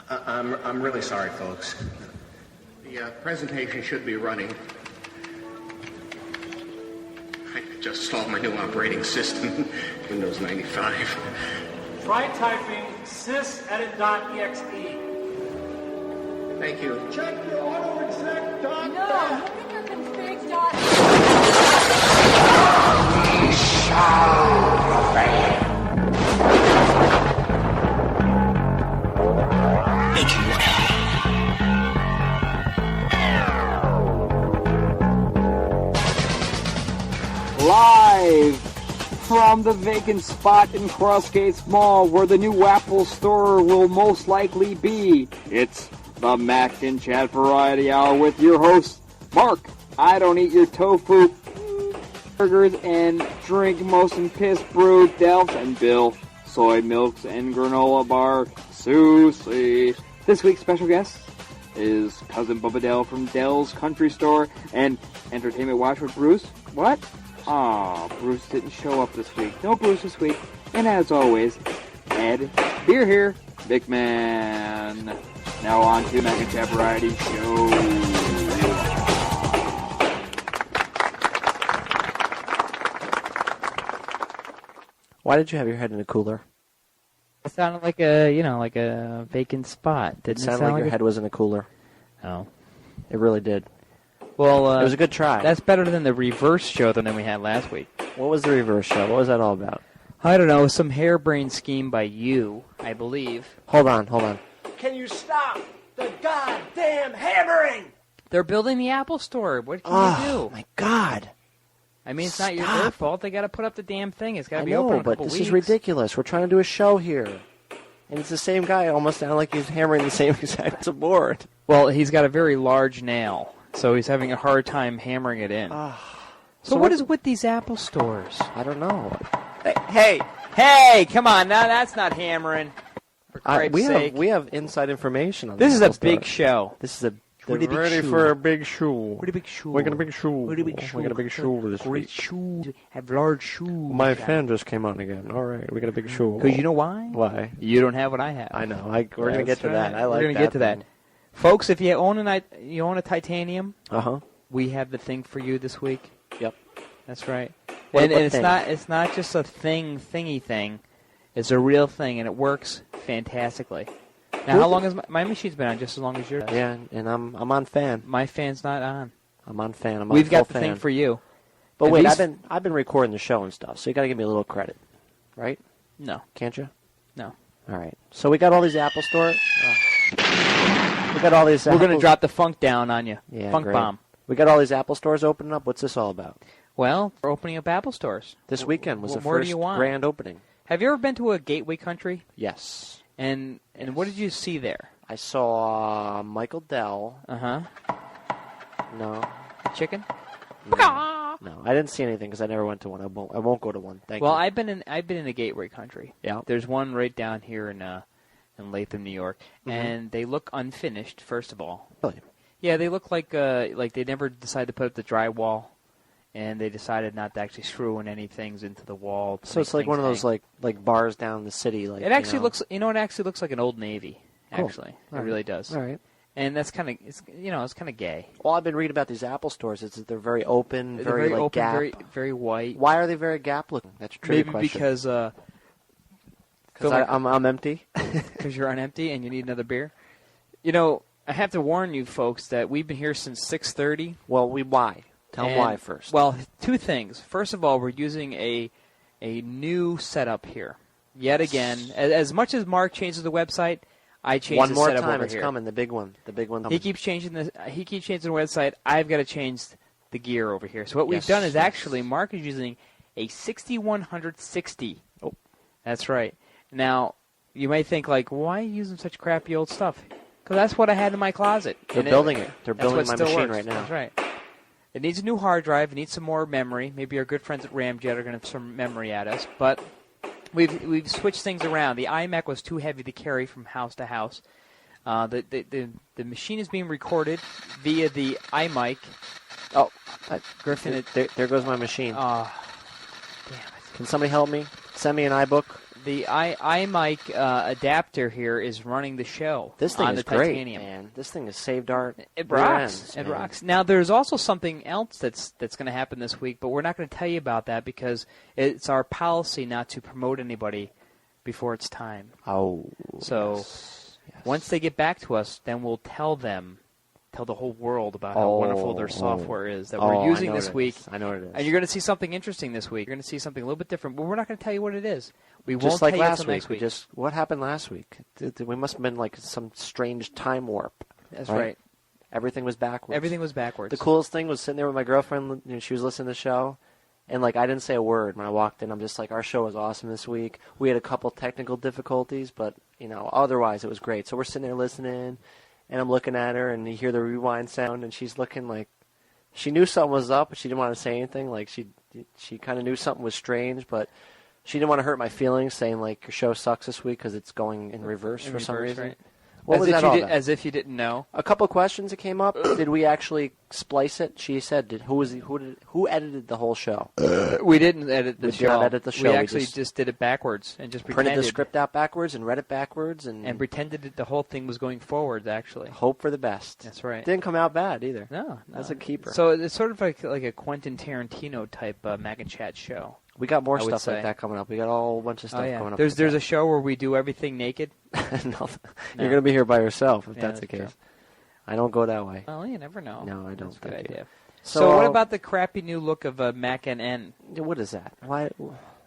I'm really sorry, folks. The presentation should be running. I just installed my new operating system, Windows 95. Try typing sysedit.exe. Thank you. Check your autoexec. No, look at your config dot. We shall prevail. Making look happy. Live from the vacant spot in Crossgates Mall where the new Apple store will most likely be. It's the Macinchat Variety Hour with your host, Mark. I don't eat your tofu, burgers, and drink most and piss brew, Delft, and Bill, soy milks and granola bar, Soos. This week's special guest is Cousin Bubba Dell from Dell's Country Store and Entertainment Watch with Bruce. What? Aw, Bruce didn't show up this week. No Bruce this week. And as always, Ed, beer here, McMahon. Now on to Macinchat Variety Show. Why did you have your head in a cooler? It sounded like a vacant spot. Didn't It sounded like your head was in a cooler. Oh. It really did. Well, it was a good try. That's better than the reverse show than we had last week. What was the reverse show? What was that all about? I don't know. Some harebrained scheme by you, I believe. Hold on. Can you stop the goddamn hammering? They're building the Apple Store. What can you do? Oh, my God. I mean, it's not their fault. They got to put up the damn thing. It's got to be I know, open in a but couple this weeks. is ridiculous. We're trying to do a show here. And it's the same guy. Almost sounded like he's hammering the same exact board. Well, he's got a very large nail, so he's having a hard time hammering it in. So what is with these Apple stores? I don't know. Hey, come on. Now that's not hammering. For Christ's sake. We have inside information on This is a Apple big Store. show. This is a What a big ready show. for a big show. What a big show. We're gonna big show. What a big show. We got a big show this Great week. shoe. Have large shoes. My fan just came on again. All right, we got a big show. Because you know why? Why? You don't have what I have. I know. We're gonna get That's to that. right. I like We're gonna get to that. Folks, if you own a titanium, we have the thing for you this week. Yep. That's right. What And it's thing? not just a thingy thing. It's a real thing, and it works fantastically. Now, how long has my machine's been on? Just as long as yours. Yeah, and I'm on fan. My fan's not on. I'm on fan. I'm on We've got full the fan. thing for you. But And wait, these- I've been recording the show and stuff, so you got to give me a little credit, right? No. Can't you? No. All right. So we got all these Apple Store. We got all these. We're going to drop the funk down on you. Yeah, Funk great. bomb. We got all these Apple stores opening up. What's this all about? Well, we're opening up Apple stores. This weekend was the Where do first you want? grand opening. Have you ever been to a gateway country? Yes. And what did you see there? I saw Michael Dell. Uh-huh. No. Chicken? No, I didn't see anything because I never went to one. I won't go to one. Thank you. Well, I've been in a gateway country. Yeah. There's one right down here in Latham, New York, Mm-hmm. and they look unfinished. First of all, Really? yeah, they look like they never decided to put up the drywall, and they decided not to actually screw in any things into the wall. So it's like one of those like bars down the city. Like It actually you know. looks. It actually looks like an Old Navy. Cool. Actually, All it right. really does. All right. And that's kind of it's kind of gay. All I've been reading about these Apple stores is that they're very open, They're very like open, Gap. very very white. Why are they very Gap looking? That's a trivia Maybe question. because I'm empty. because you're on empty and you need another beer. You know, I have to warn you folks that we've been here since 6:30. Well, why? Tell them why first. Well, two things. First of all, we're using a new setup here. Yet again, as much as Mark changes the website, I change one the more setup time, over it's here. coming. The big one. The big one. He keeps changing the website. I've got to change the gear over here. So what we've Yes, done is yes. actually Mark is using a 6160. Oh, that's right. Now you may think like, why are you using such crappy old stuff? Because that's what I had in my closet. They're And building it. They're that's building what my still machine works. right now. That's right. It needs a new hard drive. It needs some more memory. Maybe our good friends at Ramjet are going to throw some memory at us. But we've switched things around. The iMac was too heavy to carry from house to house. The machine is being recorded via the iMic. Oh, Griffin, there goes my machine. Damn it. Can somebody help me? Send me an iBook The iMic adapter here is running the show. This thing on is the great, titanium. man. This thing has saved our It rear rocks. ends, It man. rocks. Now, there's also something else that's going to happen this week, but we're not going to tell you about that because it's our policy not to promote anybody before it's time. Oh. So yes. once they get back to us, then we'll tell the whole world about how wonderful their software is that we're using this week. I know what it is. And you're going to see something interesting this week. You're going to see something a little bit different, but we're not going to tell you what it is. We Just won't like tell you last until week. next week. What happened last week? We must have been like some strange time warp. That's right. Everything was backwards. Everything was backwards. The coolest thing was sitting there with my girlfriend. She was listening to the show, and like I didn't say a word when I walked in. I'm just like, our show was awesome this week. We had a couple technical difficulties, but otherwise it was great. So we're sitting there listening, and I'm looking at her, and you hear the rewind sound, and she's looking like she knew something was up, but she didn't want to say anything. Like she kind of knew something was strange, but she didn't want to hurt my feelings, saying like your show sucks this week because it's going in reverse for some reason. Right. What was that all about? As if you didn't know. A couple questions that came up. Did we actually splice it? She said, who edited the whole show? We didn't edit the We did show. not edit the show. We We actually just just did it backwards and just Printed pretended. the script out backwards and read it backwards and pretended that the whole thing was going forward, actually. hope for the best. That's right. Didn't come out bad either. No. That's a keeper. So it's sort of like a Quentin Tarantino type Macinchat show. We got more I would stuff say. like that coming up. We got a whole bunch of stuff coming up. There's a show where we do everything naked. No, you're going to be here by yourself if Yeah, that's the that's case. true. I don't go that way. Well, you never know. No, I don't. That's a good Thank you. idea. So, what about the crappy new look of MacMan? What is that? Why?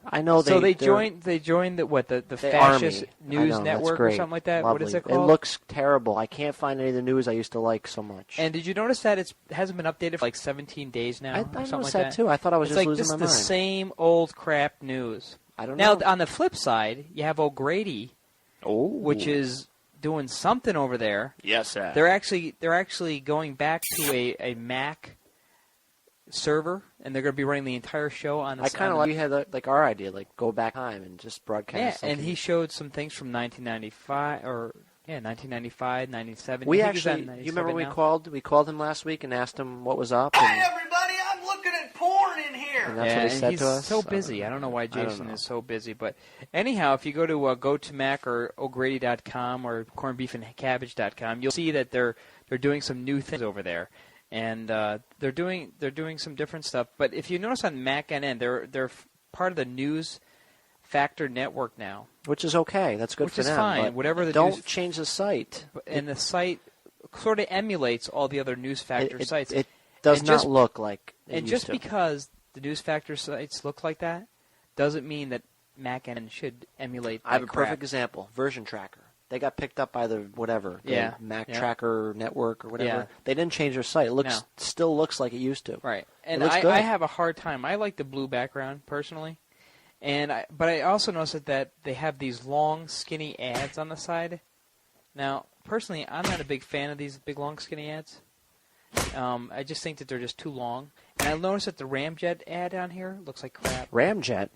I know So they they're- joined the the fascist Army. news I know, network that's or great. something like that. Lovely. What is it called? It looks terrible. I can't find any of the news I used to like so much. And did you notice that it hasn't been updated for like 17 days now? I or something noticed like that too. I thought I was It's just like losing this my is the mind. same old crap news. I don't Now, know. on the flip side, you have O'Grady, which is doing something over there. yes, sir. They're actually going back to a Mac server, and they're going to be running the entire show on the. I kind of like we had like our idea, like go back time and just broadcast. Yeah, and something. he showed some things from 1995 or 1995, 97. We I think he's on actually, you remember 97 we now. called him last week and asked him what was up. Hey, And, everybody, I'm looking at porn in here. and that's yeah, what he and said he's to us. so busy. I don't know why don't Jason know. is so busy. But anyhow, if you go to GoToMac or O'Grady.com or cornedbeefandcabbage.com, you'll see that they're doing some new things over there, and they're doing some different stuff. But if you notice on MacNN, they're part of the News Factor network now, Which is okay. That's good Which for is them. fine. But Whatever the don't news- change the site. and the site sort of emulates all the other News Factor sites. It does And not just- look like it And used just to. because the News Factor sites look like that doesn't mean that MacN should emulate that I have a crap. perfect example. Version Tracker. They got picked up by the the Yeah, Mac yeah. Tracker network or whatever. Yeah. They didn't change their site. It still looks like it used to. Right. And looks good. I have a hard time. I like the blue background, personally. But I also noticed that they have these long, skinny ads on the side. Now, personally, I'm not a big fan of these big, long, skinny ads. I just think that they're just too long. And I noticed that the Ramjet ad on here looks like crap. Ramjet.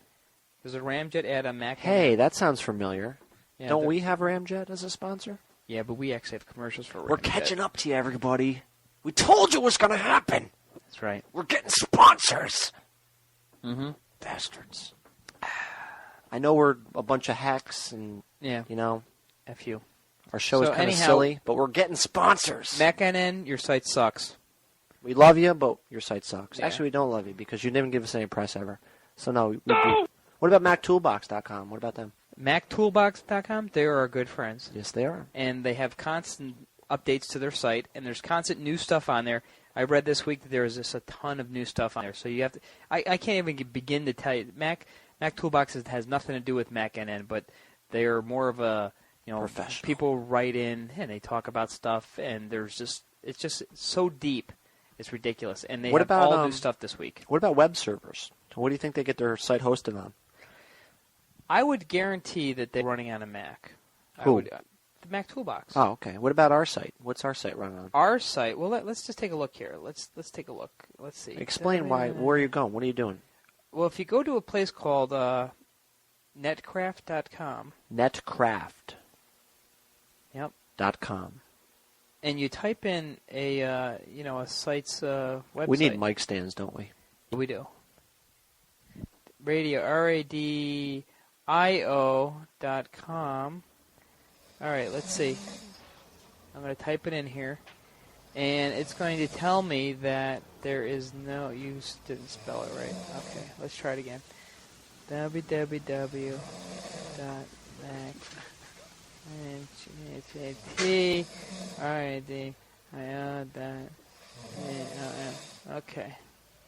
There's a Ramjet ad on Mac. Hey, that sounds familiar. Yeah, Don't we have Ramjet as a sponsor? Yeah, but we actually have commercials for Ramjet. We're catching up to you, everybody. We told you it was going to happen. That's right. We're getting sponsors. Mm-hmm. Bastards. I know we're a bunch of hacks and, Yeah. our FU. show is So kind of anyhow- silly, but we're getting sponsors. MacNN, your site sucks. We love you, but your site sucks. Yeah. Actually, we don't love you because you didn't give us any press ever. So, no. We do. What about MacToolbox.com? What about them? MacToolbox.com, they are our good friends. Yes, they are. And they have constant updates to their site, and there's constant new stuff on there. I read this week that there is just a ton of new stuff on there. So you have to. I can't even begin to tell you. Mac Toolbox has nothing to do with MacNN, but they are more of a Professional. People write in and they talk about stuff, and it's just so deep, it's ridiculous. And they What have about, all new stuff this week. What about web servers? What do you think they get their site hosted on? I would guarantee that they're running on a Mac. Who? The Mac Toolbox. Oh, okay. What about our site? What's our site running on? Our site. Well, let's just take a look here. Let's take a look. Let's see. Explain why. Where are you going? What are you doing? Well, if you go to a place called netcraft.com. Netcraft.com. Yep. And you type in a site's website. We need mic stands, don't we? We do. Radio RADIO io.com. All right, let's see. I'm going to type it in here, and it's going to tell me that there is no. You didn't spell it right. Okay, let's try it again. www.mac. Okay.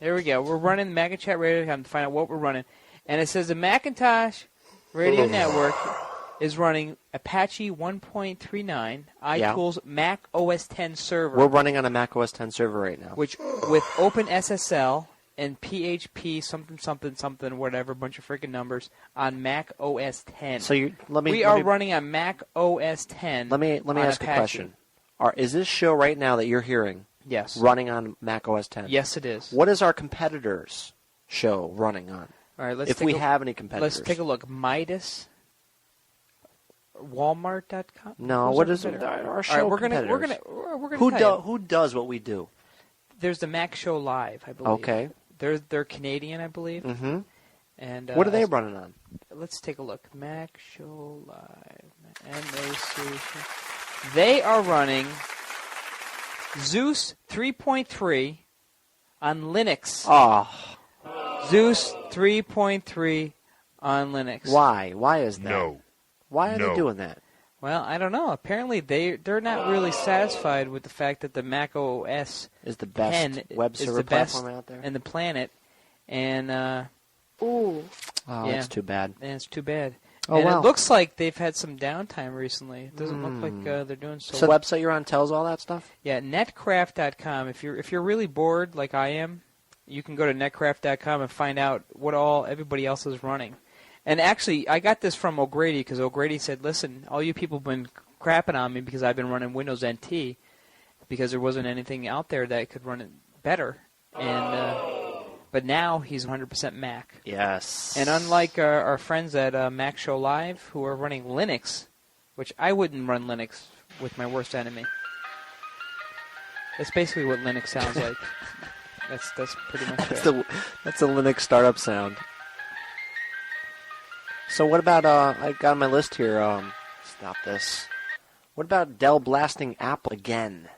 There we go. We're running Macinchat Radio to find out what we're running. And it says the Macintosh Radio Network is running Apache 1.39, iTools Mac OS X server. We're running on a Mac OS X server right now. Which, with OpenSSL and PHP something, whatever, bunch of freaking numbers, on Mac OS X. So we are running on Mac OS X. Let me ask Apache. a question. Is this show right now that you're hearing? Yes. Running on Mac OS X? Yes, it is. What is our competitors' show running on? All right, if we have any competitors. Let's take a look. Midas. Walmart.com. No, what is our show? All right, competitors? we're gonna Who does what we do? There's the Mac Show Live, I believe. Okay. They're Canadian, I believe. Mm-hmm. And what are they running on? Let's take a look. Mac Show Live. MAC. They are running Soos 3.3 on Linux. Oh. Soos 3.3 on Linux. Why? Why is that? No. Why are they doing that? Well, I don't know. Apparently, they're not really satisfied with the fact that the Mac OS is the best web server platform out there in the planet, and that's too bad. And it's too bad. Oh, and well. It looks like they've had some downtime recently. It doesn't look like they're doing so. So the website you're on tells all that stuff? Yeah, netcraft.com. If you're really bored like I am, you can go to netcraft.com and find out what everybody else is running. And actually, I got this from O'Grady because O'Grady said, listen, all you people have been crapping on me because I've been running Windows NT because there wasn't anything out there that could run it better. And but now he's 100% Mac. Yes. And unlike our friends at Mac Show Live who are running Linux, which I wouldn't run Linux with my worst enemy. That's basically what Linux sounds like. That's pretty much it. That's a Linux startup sound. So what about, I got on my list here, stop this. What about Dell blasting Apple again?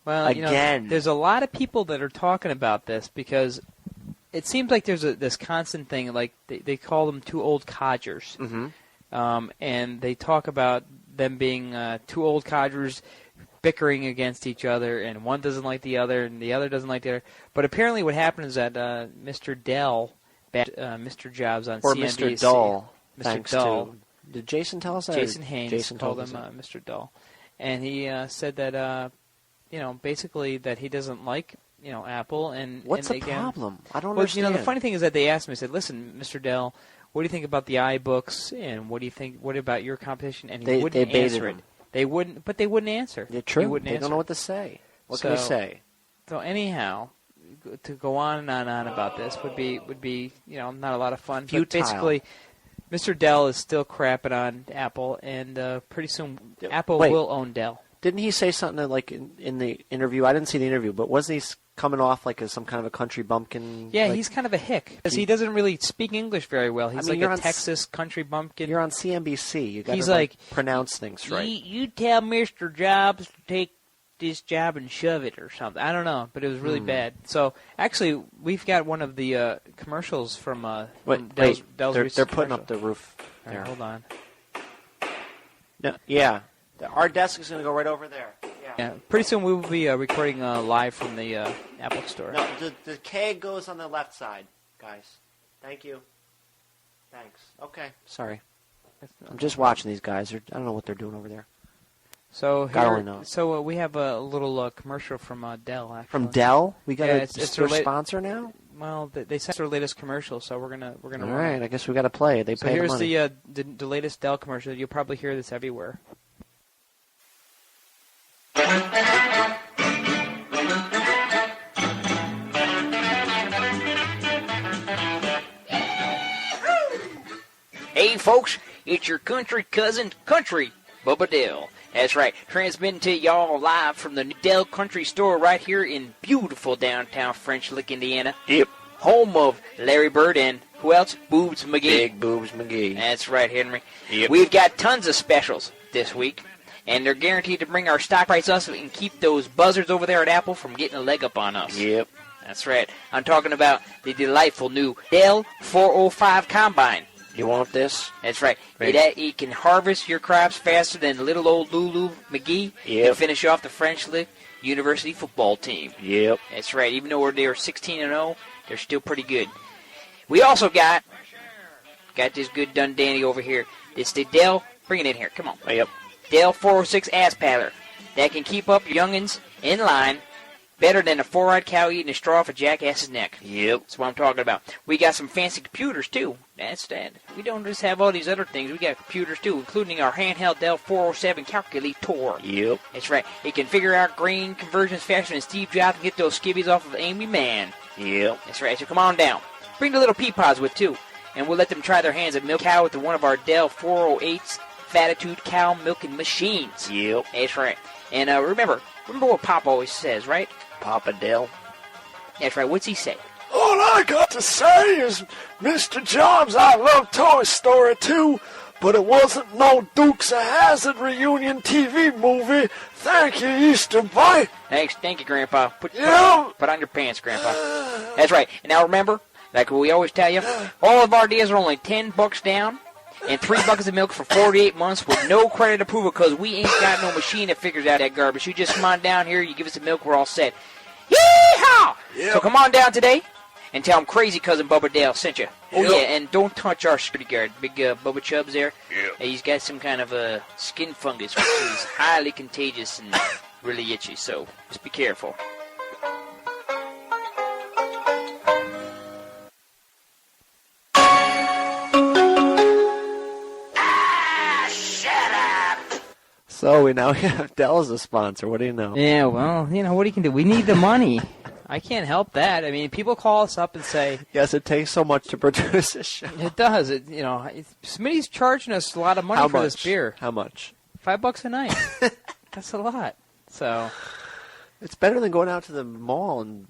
Well, again. There's a lot of people that are talking about this because it seems like there's this constant thing, like they call them two old codgers. Mm-hmm. And they talk about them being two old codgers bickering against each other, and one doesn't like the other, and the other doesn't like the other. But apparently what happened is that Mr. Dell, Mr. Jobs on or CNBC. Mr. Dull. Mr. Thanks Dull. To, did Jason tell us that? Jason Haynes Jason called told him us Mr. Dull. And he said that, basically that he doesn't like, Apple. And what's and the again, problem? I don't well, understand. The funny thing is that they asked me, they said, listen, Mr. Dell, what do you think about the iBooks, and what about your competition? And he wouldn't answer it. They wouldn't answer. Yeah, true. They don't know what to say. What can they say? So anyhow, to go on and on about this would be not a lot of fun. Futile. But basically, Mr. Dell is still crapping on Apple, and pretty soon Apple will own Dell. Didn't he say something that, like in the interview? I didn't see the interview, but wasn't he coming off like as some kind of a country bumpkin? Yeah, like, he's kind of a hick because he doesn't really speak English very well. He's like a Texas country bumpkin. You're on CNBC. You got to like pronounce things right. You tell Mr. Jobs to take this job and shove it or something. I don't know, but it was really bad. So actually, we've got one of the commercials from Dell's they're putting up the roof. All right, hold on. No, yeah, our desk is going to go right over there. Yeah, pretty soon we will be recording live from the Apple Store. No, the keg goes on the left side, guys. Thank you. Thanks. Okay. Sorry. I'm just watching these guys. I don't know what they're doing over there. So God only knows. So we have a little commercial from Dell. Actually. From Dell? We got it's their sponsor now. Well, they sent their latest commercial, so we're gonna. All right, I guess we got to play it. They pay here's the money. the latest Dell commercial. You'll probably hear this everywhere. Hey folks, it's your country cousin, Country Bubba Dell. That's right, transmitting to y'all live from the Dell Country Store right here in beautiful downtown French Lick, Indiana. Yep. Home of Larry Bird and Who else? Boobs McGee. Big Boobs McGee. That's right, Henry. Yep. We've got tons of specials this week, and they're guaranteed to bring our stock price up and keep those buzzards over there at Apple from getting a leg up on us. Yep. That's right. I'm talking about the delightful new Dell 405 Combine. You want this? That's right. Right. It can harvest your crops faster than little old Lulu McGee Yep. and finish off the French Lick University football team. Yep. That's right. Even though they're 16-0, they're still pretty good. We also got this good done dandy over here. It's the Dell. Bring it in here. Come on. Yep. Dell 406 ass paddler that can keep up your youngins in line better than a four-eyed cow eating a straw off a jackass's neck. Yep. That's what I'm talking about. We got some fancy computers, too. That's that. We don't just have all these other things. We got computers, too, including our handheld Dell 407 calculator. Yep. That's right. It can figure out grain conversions faster than Steve Jobs and get those skivvies off of Amy Mann. Yep. That's right. So come on down. Bring the little peapods with, too. And we'll let them try their hands at milk cow with one of our Dell 408's Fatitude cow milking machines. Yep. That's right. And remember what Pop always says, right? Papa Dell. That's right. What's he say? All I got to say is, Mr. Jobs, I love Toy Story too, but it wasn't no Dukes of Hazzard reunion TV movie. Thank you, Easter Boy. Thank you, Grandpa. Put Yeah. on your pants, Grandpa. That's right. And now remember, like we always tell you, all of our deals are only $10 down, and 3 buckets of milk for 48 months with no credit approval, because we ain't got no machine that figures out that garbage. You just come on down here, you give us the milk, we're all set. Yee-haw! Yep. So come on down today and tell them Crazy Cousin Bubba Dale sent you. Oh, Yep. yeah, and don't touch our security guard, big Bubba Chubbs there. Yep. He's got some kind of a skin fungus, which is highly contagious and really itchy, so just be careful. So we now have Dell as a sponsor. What do you know? Yeah, well, what do you can do? We need the money. I can't help that. I mean, people call us up and say, Yes, it takes so much to produce this show. it does. Smitty's charging us a lot of money How for much? this beer. How much? $5 a night. That's a lot. So, It's better than going out to the mall and,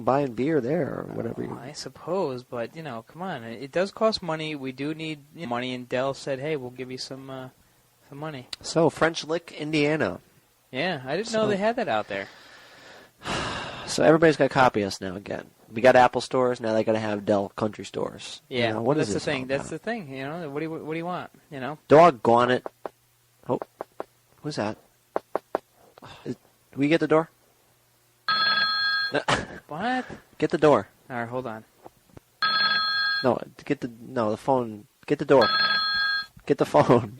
buying beer there or whatever. I suppose, but, come on. It does cost money. We do need money, and Dell said, hey, we'll give you some money. So, French Lick, Indiana. Yeah, I didn't know they had that out there. So everybody's got to copy us now again. We got Apple stores, now they got to have Dell country stores. Yeah, What that's is the this thing. all That's about? the thing. What do you want? Doggone it. Oh, who's that? Do we get the door? What? Get the door. All right, hold on. The phone. Get the door. Get the phone.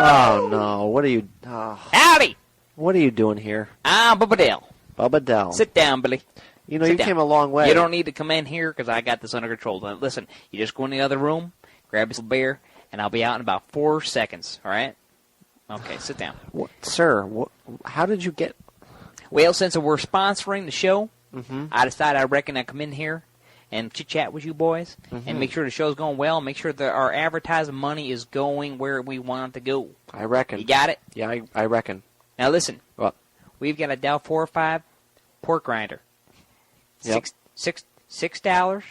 Oh no! What are you? Howdy! What are you doing here, I'm Bubba Dale. Bubba Dell? Sit down, Billy. You Sit down. came a long way. You don't need to come in here because I got this under control. Now, listen, you just go in the other room, grab some beer, and I'll be out in about 4 seconds, all right? Okay, sit down. Sir, how did you get... Well, since we're sponsoring the show, I decided I reckon I'd come in here and chit-chat with you boys and make sure the show's going well, make sure that our advertising money is going where we want it to go. I reckon. You got it? Yeah, I reckon. Now, listen. What? We've got a Dell 405 pork grinder. Yep. $6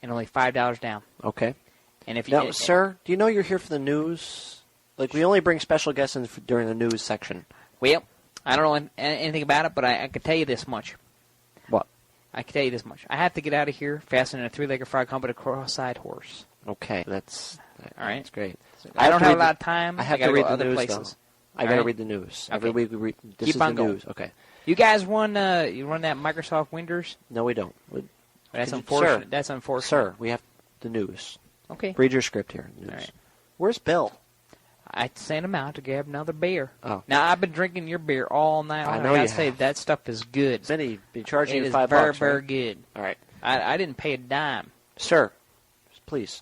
and only $5 down. Okay. And if you Now, sir, do you know you're here for the news? Like, we only bring special guests in during the news section. Well, I don't know anything about it, but I can tell you this much. What? I can tell you this much. I have to get out of here faster than a three-legged frog come with a cross-eyed horse. Okay, that's All right. That's great. I don't have a read lot of time. I have gotta to read go the other news, places. though. I All got to right? read the news. Okay. Every week we read. This Keep is on the going. news. Okay. You guys you run that Microsoft Windows? No, we don't. That's Could you- unfortunate. Sir, That's unfortunate. Sir, we have the news. Okay. Read your script here. News. All right. Where's Bill? I sent him out to grab another beer. Oh. Now, I've been drinking your beer all night long. I know I you gotta say, have. that stuff is good. Smitty, be charging It you is $5. very, right? very good. All right. I didn't pay a dime. Sir, please.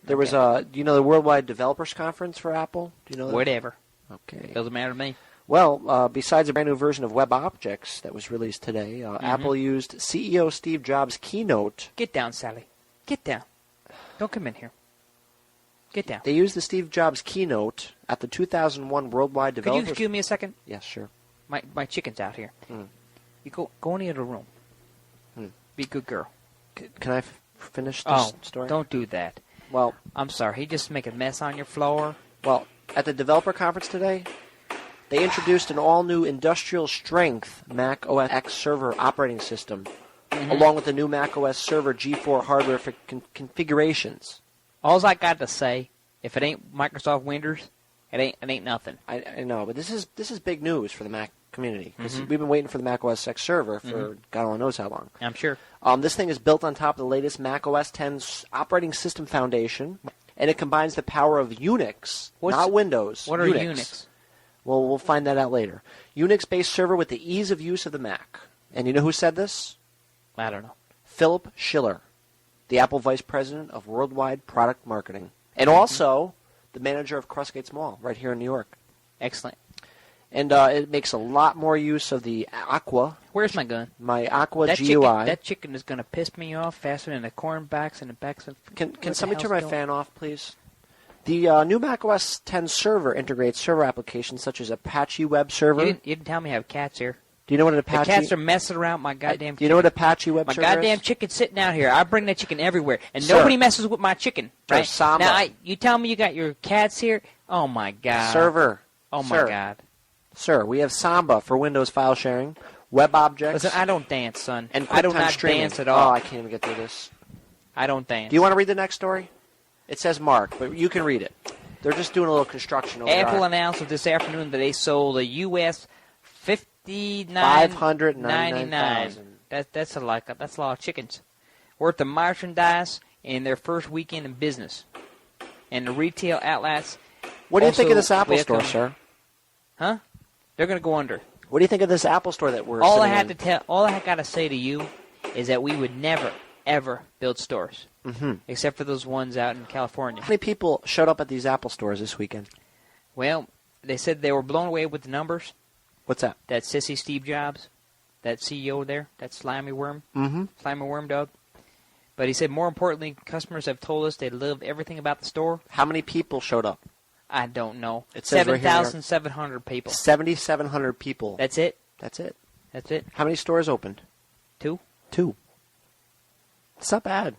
There was do you know the Worldwide Developers Conference for Apple? Do you know that? Whatever. Okay. Doesn't matter to me. Well, besides a brand new version of WebObjects that was released today, Apple used CEO Steve Jobs' keynote. Get down, Sally. Get down. Don't come in here. Get down. They used the Steve Jobs keynote at the 2001 Worldwide Could you Developers. excuse me a second? Yes, sure. My chicken's out here. Hmm. You go in the other room. Be a good girl. Can I finish this story? Don't do that. Well, I'm sorry. He just make a mess on your floor. Well, at the developer conference today, they introduced an all-new industrial-strength Mac OS X server operating system, along with the new Mac OS Server G4 hardware for configurations. All I got to say, if it ain't Microsoft Windows, it ain't nothing. I know, but this is big news for the Mac community. We've been waiting for the Mac OS X server for God only knows how long. I'm sure. This thing is built on top of the latest Mac OS X operating system foundation, and it combines the power of Unix, not Windows. What are Unix? Well, we'll find that out later. Unix-based server with the ease of use of the Mac. And you know who said this? I don't know. Philip Schiller, the Apple Vice President of Worldwide Product Marketing, and also the manager of Crossgates Mall right here in New York. Excellent. And it makes a lot more use of the Aqua. Where's my gun? My Aqua that GUI. That chicken is going to piss me off faster than the corn backs and the backs of... Can somebody turn my fan off, please? The new Mac OS X server integrates server applications such as Apache Web Server. You didn't tell me I have cats here. Do you know what an Apache... The cats are messing around my goddamn Do you know what Apache Web My Server is? goddamn chicken's sitting out here. I bring that chicken everywhere, and Sir. nobody messes with my chicken. Right? Samba. Now, you tell me you got your cats here? Oh, my God. Server. Oh, Sir. my God. Sir, we have Samba for Windows file sharing, web objects... Listen, I don't dance, son. And I do QuickTime not streaming. dance at all. Oh, I can't even get through this. I don't dance. Do you want to read the next story? It says Mark, but you can read it. They're just doing a little construction over Apple there. announced this afternoon that they sold a U.S. $599,000. That's a lot of chickens worth of merchandise in their first weekend in business, and the retail outlets. What do you think of this Apple welcome- store, sir? Huh? They're going to go under. What do you think of this Apple store that we're All I sitting had in? all I got to say to you is that we would never, ever build stores, except for those ones out in California. How many people showed up at these Apple stores this weekend? Well, they said they were blown away with the numbers. What's that? That sissy Steve Jobs, that CEO there, that slimy worm, slimy worm dog. But he said, more importantly, customers have told us they love everything about the store. How many people showed up? I don't know. It says right here- 7,700 people. 7,700 people. That's it? That's it. That's it? How many stores opened? 2? 2. It's not bad.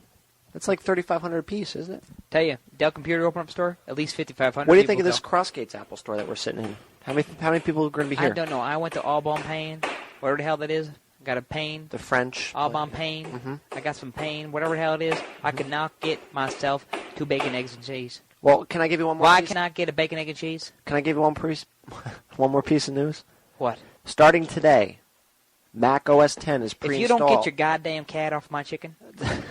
That's like 3,500 apiece, isn't it? Tell you, Dell Computer open up store, at least 5,500 What do you think of people this go. Crossgates Apple store that we're sitting in? How many people are going to be here? I don't know. I went to Aubon Pain, whatever the hell that is. Got a pain. The French. Aubon Pain. I got some pain, whatever the hell it is. I could not get myself 2 bacon, eggs, and cheese. Well, can I give you one more Why piece? can I get a bacon, egg, and cheese? Can I give you one more piece of news? What? Starting today, Mac OS X is pre-installed. If you don't get your goddamn cat off my chicken,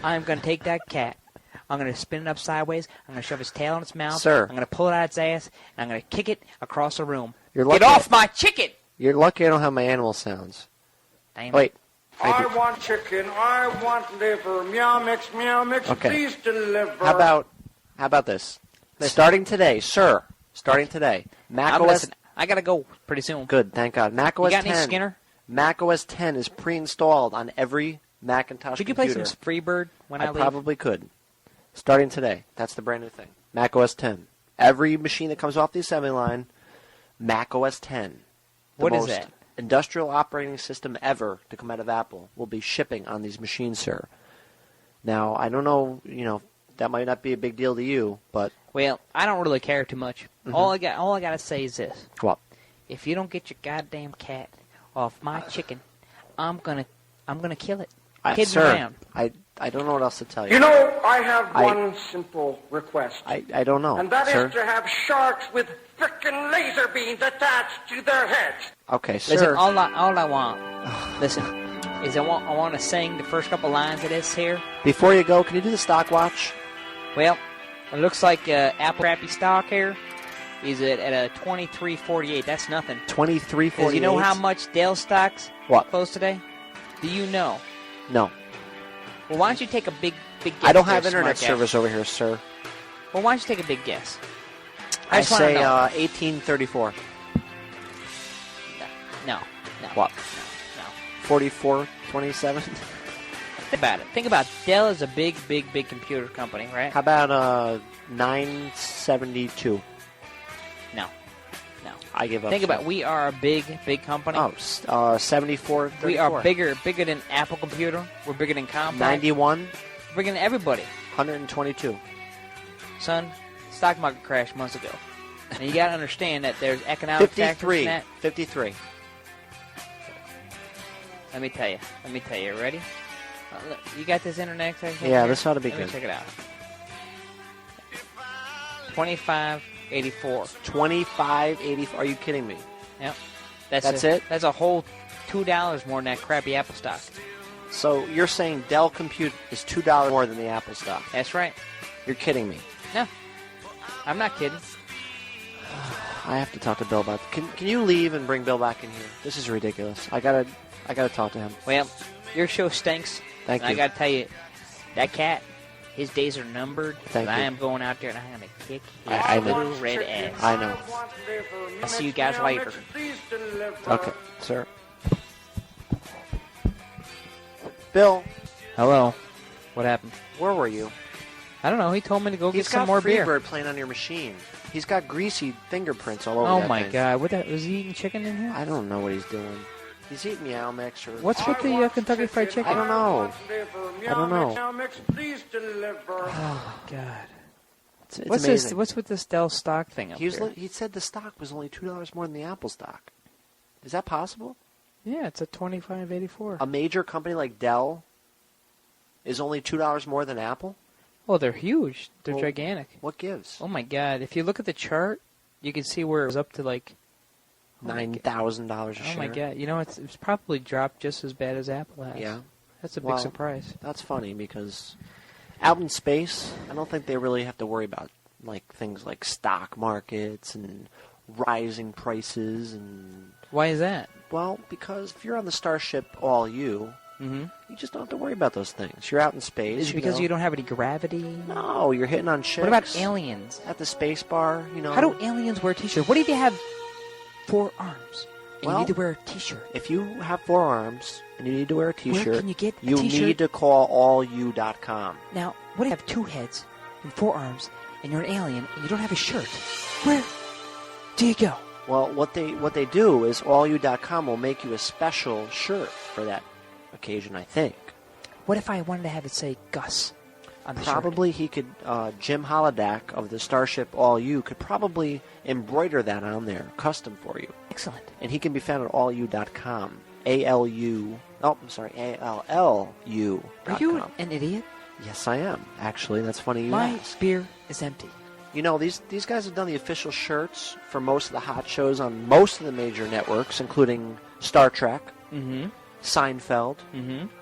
I'm going to take that cat. I'm going to spin it up sideways. I'm going to shove its tail in its mouth. Sir. I'm going to pull it out its ass, and I'm going to kick it across the room. You're Get lucky- off my chicken! You're lucky I don't have my animal sounds. Damn Wait. I want chicken. I want liver. Meow mix, meow mix. Okay. Please deliver. How about this? Starting today, sir. Starting today, Mac OS. Listen, I got to go pretty soon. Good, thank God. Mac You OS got any 10. Skinner? Mac OS 10 is pre-installed on every Macintosh Could you play computer. some Freebird when I leave? Probably could. Starting today, that's the brand new thing. Mac OS 10. Every machine that comes off the assembly line, Mac OS 10. What is most that? Industrial operating system ever to come out of Apple will be shipping on these machines, sir. Now, I don't know, that might not be a big deal to you, but Well, I don't really care too much. All I got to say is this: what? if you don't get your goddamn cat off my chicken, I'm gonna kill it. Kids Sir, around. I don't know what else to tell you. You know, I have one simple request. I don't know, And that sir. is to have sharks with frickin' laser beams attached to their heads. Okay, sir. Listen, all I want, listen, is I want to sing the first couple lines of this here. Before you go, can you do the stock watch? Well, it looks like Apple crappy stock here is at a 23.48. That's nothing. 23.48. Because you know how much Dell stocks closed today? Do you know? No. Well, why don't you take a big guess? I don't have there, internet smart guy? service over here, sir. Well, why don't you take a big guess? I just wanna say know. 1834. No. What? No. 4427? Think about it. Think about it. Dell is a big computer company, right? How about 972? No. I give up. Think sir. about it. We are a big company. Oh, 7434. We are bigger than Apple Computer. We're bigger than Compaq. 91. bringing everybody. 122. Son, stock market crashed months ago. And you got to understand that there's economic factors in that. 53. Let me tell you. Ready? Look, you got this internet connection? Yeah, here? this ought to be Let good. me check it out. 25.84. 25.84. Are you kidding me? Yep. That's it? That's a whole $2 more than that crappy Apple stock. So you're saying Dell Compute is $2 more than the Apple stock? That's right. You're kidding me. No. I'm not kidding. I have to talk to Bill about it. Can you leave and bring Bill back in here? This is ridiculous. I gotta talk to him. Well, your show stinks. Thank and you. I got to tell you, that cat, his days are numbered. Thank I you. am going out there and I'm going to kick his I know. little red ass. I know. I'll see you guys later. Okay, sir. Bill, Hello. What happened? where were you? I don't know. He told me to go He's get some got more beer. Freebird playing on your machine. He's got greasy fingerprints all over Oh that my thing. God! What was he eating chicken in here? I don't know what he's doing. He's eating Meow Mix or... What's with the Kentucky Fried Chicken? I don't know. I don't know. Oh God! It's What's amazing. this? What's with this Dell stock thing up He here? he said the stock was only $2 more than the Apple stock. Is that possible? Yeah, it's a 25.84. A major company like Dell is only $2 more than Apple? Well, they're huge. They're Well, gigantic. What gives? Oh my God! If you look at the chart, you can see where it was up to like $9,000 a share. Oh my God! You know, it's probably dropped just as bad as Apple has. Yeah. That's a big Well, surprise. That's funny because out in space, I don't think they really have to worry about like things like stock markets and rising prices and... Why is that? Well, because if you're on the Starship All You, you just don't have to worry about those things. You're out in space. Is it because you don't have any gravity? No, you're hitting on chicks. What about aliens? At the space bar, you know. How do aliens wear T-shirts? What if you have 4 arms and Well, you need to wear a T-shirt? If you have 4 arms and you need to wear a T-shirt, Where can you get a you T-shirt? need to call allyou.com. Now, what if you have 2 heads and 4 arms and you're an alien and you don't have a shirt? Where do you go? Well, what they do is allyou.com will make you a special shirt for that occasion, I think. What if I wanted to have it say Gus on the shirt? Probably he could, Jim Holodak of the Starship All You could probably embroider that on there, custom for you. Excellent. And he can be found at allyou.com. A-L-U. Oh, I'm sorry, A-L-L-U. Are you an idiot? Yes, I am. Actually, that's funny you My ask. beer is empty. You know, these guys have done the official shirts for most of the hot shows on most of the major networks, including Star Trek, Seinfeld,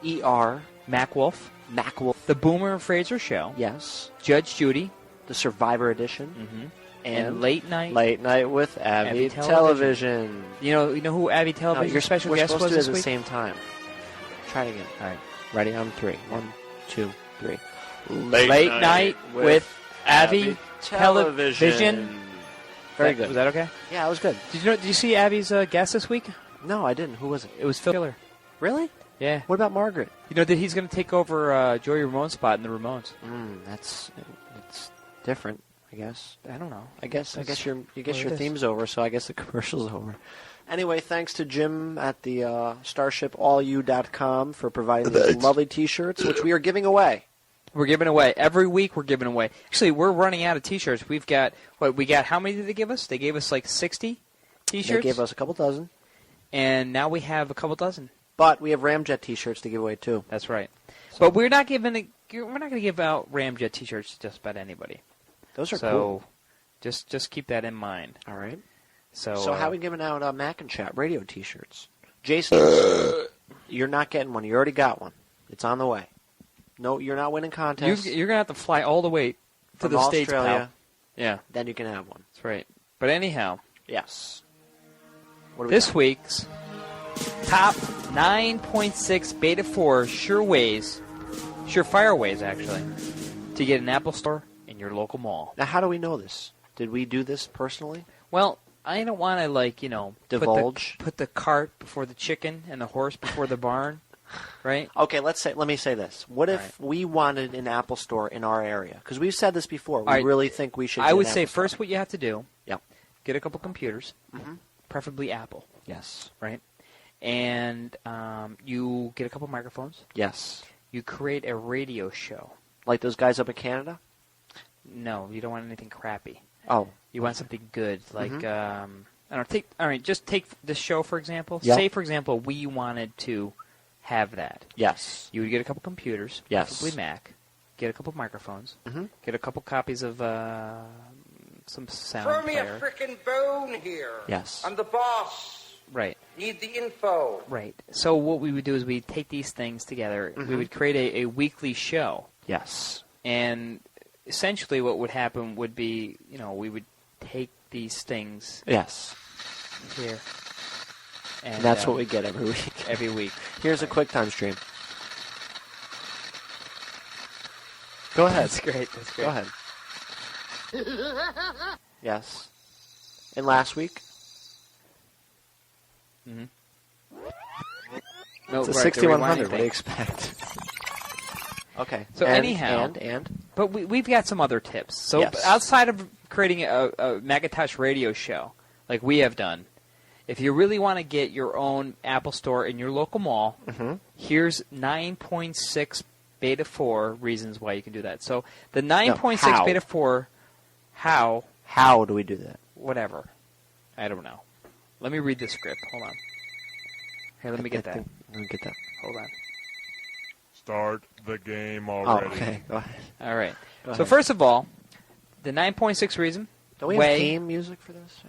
ER, MacWolf, MacWolf, The Boomer and Fraser Show, yes, Judge Judy, the Survivor Edition, and Late Night. Late Night with Abby Abby Television. You know who Abby No, Television's special we're guest supposed was to do this it at the week? same time. Try it again. All right, ready on 3. 1, 2, 3. Late Night with Abby Television. Very good. Was that okay? Yeah, it was good. Did you see Abby's guest this week? No, I didn't. Who was it? It was Phil Killer. Really? Yeah. What about Margaret? You know that he's going to take over Joey Ramone's spot in the Ramones. It's different, I guess. I don't know. I guess your what it is. theme's over, so I guess the commercial's over. Anyway, thanks to Jim at the StarshipAllYou.com for providing these lovely T-shirts, which we are giving away. We're giving away every week. We're giving away. Actually, we're running out of T-shirts. We've got how many did they give us? They gave us like 60 T-shirts. They gave us a couple dozen, and now we have a couple dozen. but we have Ramjet T-shirts to give away too. That's right. But we're not going to give out Ramjet T-shirts to just about anybody. Those are so cool. just keep that in mind. All right. So how are we giving out Macinchat Radio T-shirts? Jason, you're not getting one. You already got one. It's on the way. No, you're not winning contests. you're going to have to fly all the way to From the States, Australia. pal. Yeah, Then you can have one. that's right. But anyhow, Yes. What do we this got? week's top 9.6 Beta 4 surefire ways, actually, to get an Apple Store in your local mall. Now, how do we know this? Did we do this personally? Well, I don't want to, Divulge? put the cart before the chicken and the horse before the barn, right? Okay, let me say this. What if right. we wanted an Apple Store in our area? Because we've said this before. We right. really think we should. I get would an say Apple Store. first what you have to do, Yep. get a couple computers, preferably Apple, Yes. right? And you get a couple microphones. Yes. you create a radio show. Like those guys up in Canada? No, you don't want anything crappy. Oh. You want something good, like I don't know. Just take this show for example. Yep. Say for example, we wanted to have that. Yes. You would get a couple computers, Yes. preferably Mac. Get a couple microphones. Mm-hmm. Get a couple copies of some sound Throw me player. a frickin' bone here. Yes. I'm the boss. Right. Need the info. Right. So what we would do is we'd take these things together. Mm-hmm. We would create a weekly show. Yes. And essentially what would happen would be, we would take these things Yes. here. And that's what we get every week. Every week. Here's a QuickTime stream. Go ahead. That's great. That's great. Go ahead. Yes. And last week? Mm-hmm. No, It's a right, 6100. the What do you expect? Okay. So anyhow, And? But we've got some other tips. So Yes. outside of creating a Macintosh radio show, like we have done, if you really want to get your own Apple Store in your local mall, here's 9.6 Beta 4 reasons why you can do that. So the 9.6 how? Beta 4, how? How do we do that? Whatever. I don't know. Let me read the script. Hold on. Here, let me get that. Let me get that. Hold on. Start the game Oh, already. okay. Go ahead. All right. Go So ahead. first of all, the 9.6 reason. Don't we have theme music for this?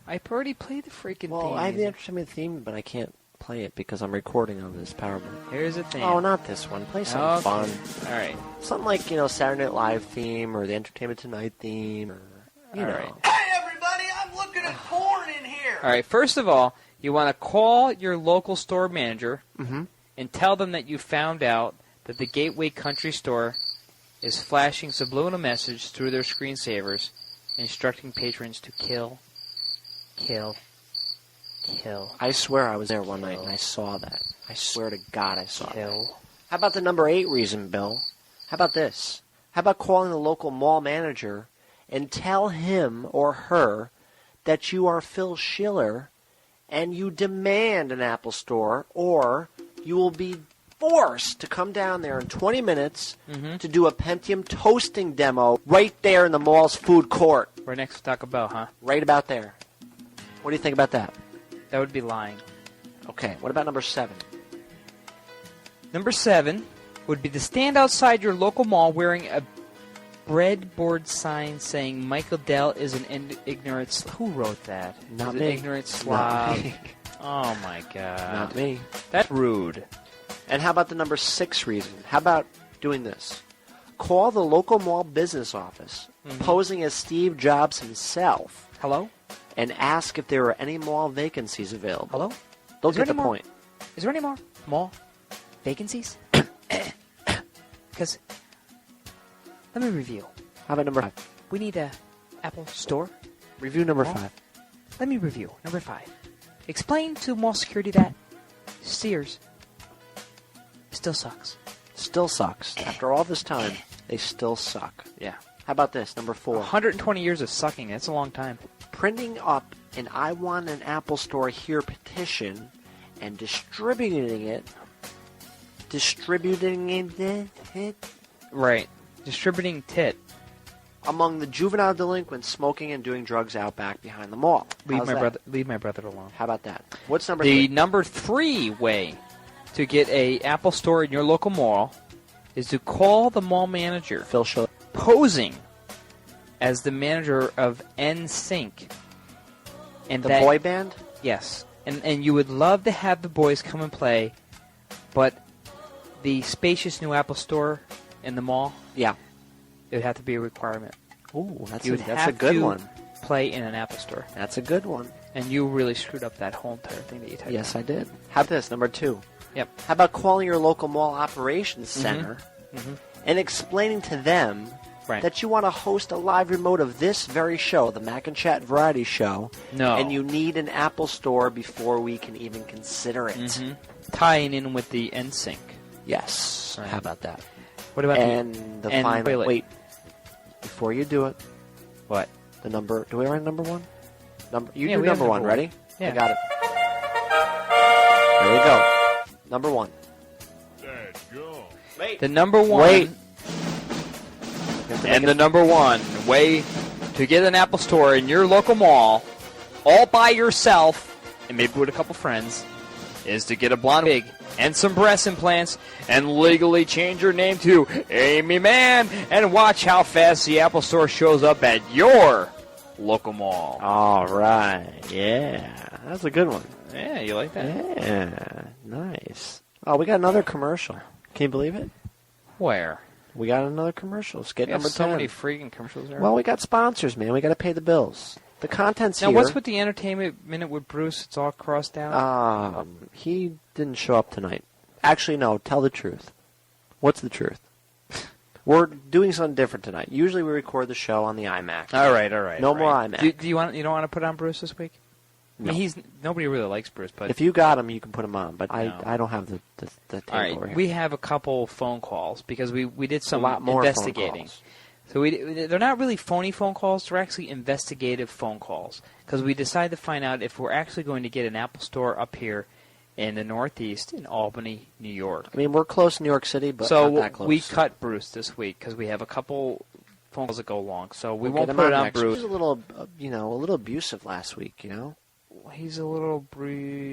I already played the freaking Well, theme. I have the music. entertainment theme, but I can't play it because I'm recording on this PowerPoint. Here's the theme. Oh, not this one. Play something Okay. fun. All right. Something like, Saturday Night Live theme or the Entertainment Tonight theme or, you All know. right. Hey, everybody, I'm looking at porn in here. All right. First of all, you want to call your local store manager Mm-hmm. and tell them that you found out that the Gateway Country Store is flashing subliminal message through their screensavers, instructing patrons to kill. I swear I was there one night and I saw that. I swear to God I saw that. Kill. How about the number 8 reason, Bill? How about this? How about calling the local mall manager and tell him or her that you are Phil Schiller and you demand an Apple Store, or you will be forced to come down there in 20 minutes to do a Pentium toasting demo right there in the mall's food court. Right next to Taco Bell, huh? Right about there. What do you think about that? That would be lying. Okay, what about number 7? Number 7 would be to stand outside your local mall wearing a breadboard sign saying Michael Dell is an ignorant... Who wrote that? Not Is me. An ignorant Not slob. me. Oh, my God. Not me. That's rude. And how about the number 6 reason? How about doing this? Call the local mall business office, posing as Steve Jobs himself, Hello? and ask if there are any mall vacancies available. Hello? They'll Is there get the any more? point. Is there any more mall vacancies? Because, let me review. How about number 5? We need a Apple Store. Review number Mall? 5. Let me review. Number 5. Explain to mall security that Sears still sucks. Still sucks. After all this time, they still suck. Yeah. How about this? Number 4. 120 years of sucking. That's a long time. Printing up an I Want an Apple Store Here petition and distributing it. Right. Distributing tit. Among the juvenile delinquents smoking and doing drugs out back behind the mall. How's that? Leave my brother alone. How about that? What's number The 3? number 3 way to get a Apple Store in your local mall is to call the mall manager Phil Schiller. posing as the manager of NSYNC. And The that, boy band? Yes. And you would love to have the boys come and play, but the spacious new Apple Store in the mall, Yeah. it would have to be a requirement. Ooh, that's You a, would that's a have good to one. play in an Apple Store. That's a good one. And you really screwed up that whole entire thing that you typed. Yes, I did. How about this? Number 2. Yep. How about calling your local mall operations center and explaining to them Right. that you want to host a live remote of this very show, the Macinchat Variety Show, No. and you need an Apple Store before we can even consider it. Tying in with the NSYNC. Yes. Right. How about that? What about And the and final... wait. Wait. Before you do it, what? the number... Do we write number 1? You Yeah, do we have number 1. number Ready? Yeah. I got it. There you go. Number 1. Let's go. The number one. Wait. And the number one way to get an Apple Store in your local mall, all by yourself, and maybe with a couple friends, is to get a blonde wig and some breast implants and legally change your name to Amy Man and watch how fast the Apple Store shows up at your local mall. All right. Yeah. That's a good one. Yeah, you like that? Yeah. Nice. Oh, we got another commercial. Can you believe it? Where? We got another commercial. Skit We have number so 10. many freaking commercials there. Well, we got sponsors, man. We got to pay the bills. The content's now, here. what's with the entertainment minute with Bruce? It's all crossed out. He didn't show up tonight. Actually, no. Tell the truth. What's the truth? We're doing something different tonight. Usually, we record the show on the iMac. All right. No more iMac. Do you don't want to put on Bruce this week? No. I mean, nobody really likes Bruce, but If you got him, you can put him on. But No. I don't have the table all right. over here. We have a couple phone calls because we did some a lot more investigating. phone calls. So they're not really phony phone calls. They're actually investigative phone calls because we decided to find out if we're actually going to get an Apple Store up here in the Northeast in Albany, New York. I mean, we're close to New York City, but so not that close. we cut Bruce this week because we have a couple phone calls that go long. So we We'll won't get him put it on next. Bruce. He was a little, a little abusive last week. He's a little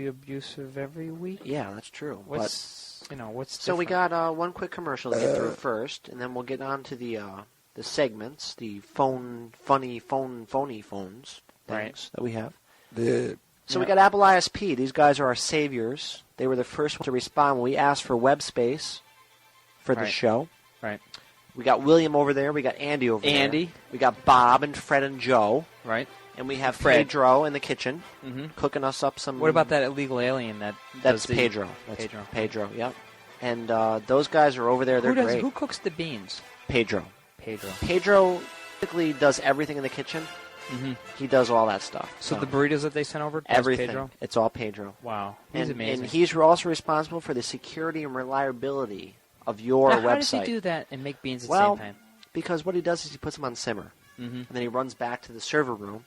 abusive every week. Yeah, that's true. What's So we different? got one quick commercial to get through first, and then we'll get on to the segments, the phony phones things Right. that we have. So we got Apple ISP. These guys are our saviors. They were the first to respond when we asked for web space for the Right. show. Right. We got William over there. We got Andy over there. Andy. We got Bob and Fred and Joe. Right. And we have Fred. Pedro in the kitchen Mhm. cooking us up some... What about that illegal alien that That's does the- Pedro. That's Pedro. Pedro, yep. And those guys are over there. They're great. Who cooks the beans? Pedro. Pedro. Pedro typically does everything in the kitchen. Mm-hmm. He does all that stuff. So the burritos that they sent over, that's everything. Pedro? It's all Pedro. Wow, he's and, amazing. And he's also responsible for the security and reliability of your now, website. how does he do that and make beans at the Well, same time? because what he does is he puts them on simmer, Mhm. and then he runs back to the server room,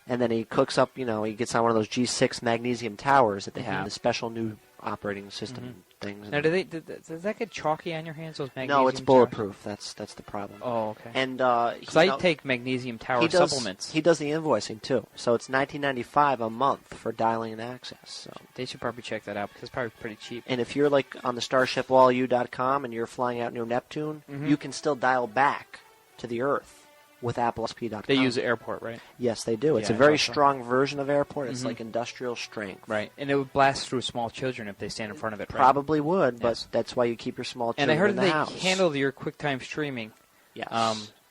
and then he cooks up. He gets on one of those G6 magnesium towers that they have, the special new operating system things. Now, does that get chalky on your hands? Those magnesium No, it's towers? bulletproof. That's the problem. Oh, okay. And because I take magnesium tower supplements. He does the invoicing too. So it's $19.95 a month for dialing and access. So they should probably check that out because it's probably pretty cheap. And if you're like on the StarshipAllU.com and you're flying out near Neptune, Mhm. you can still dial back to the Earth with AppleSP.com. They use the airport, right? Yes, they do. It's Yeah, a very I thought so. strong version of airport. It's Mhm. like industrial strength. Right, and it would blast through small children if they stand in front of it. Right? Probably would, but Yes. that's why you keep your small And children I heard in the that they house. handle your QuickTime streaming. Yes.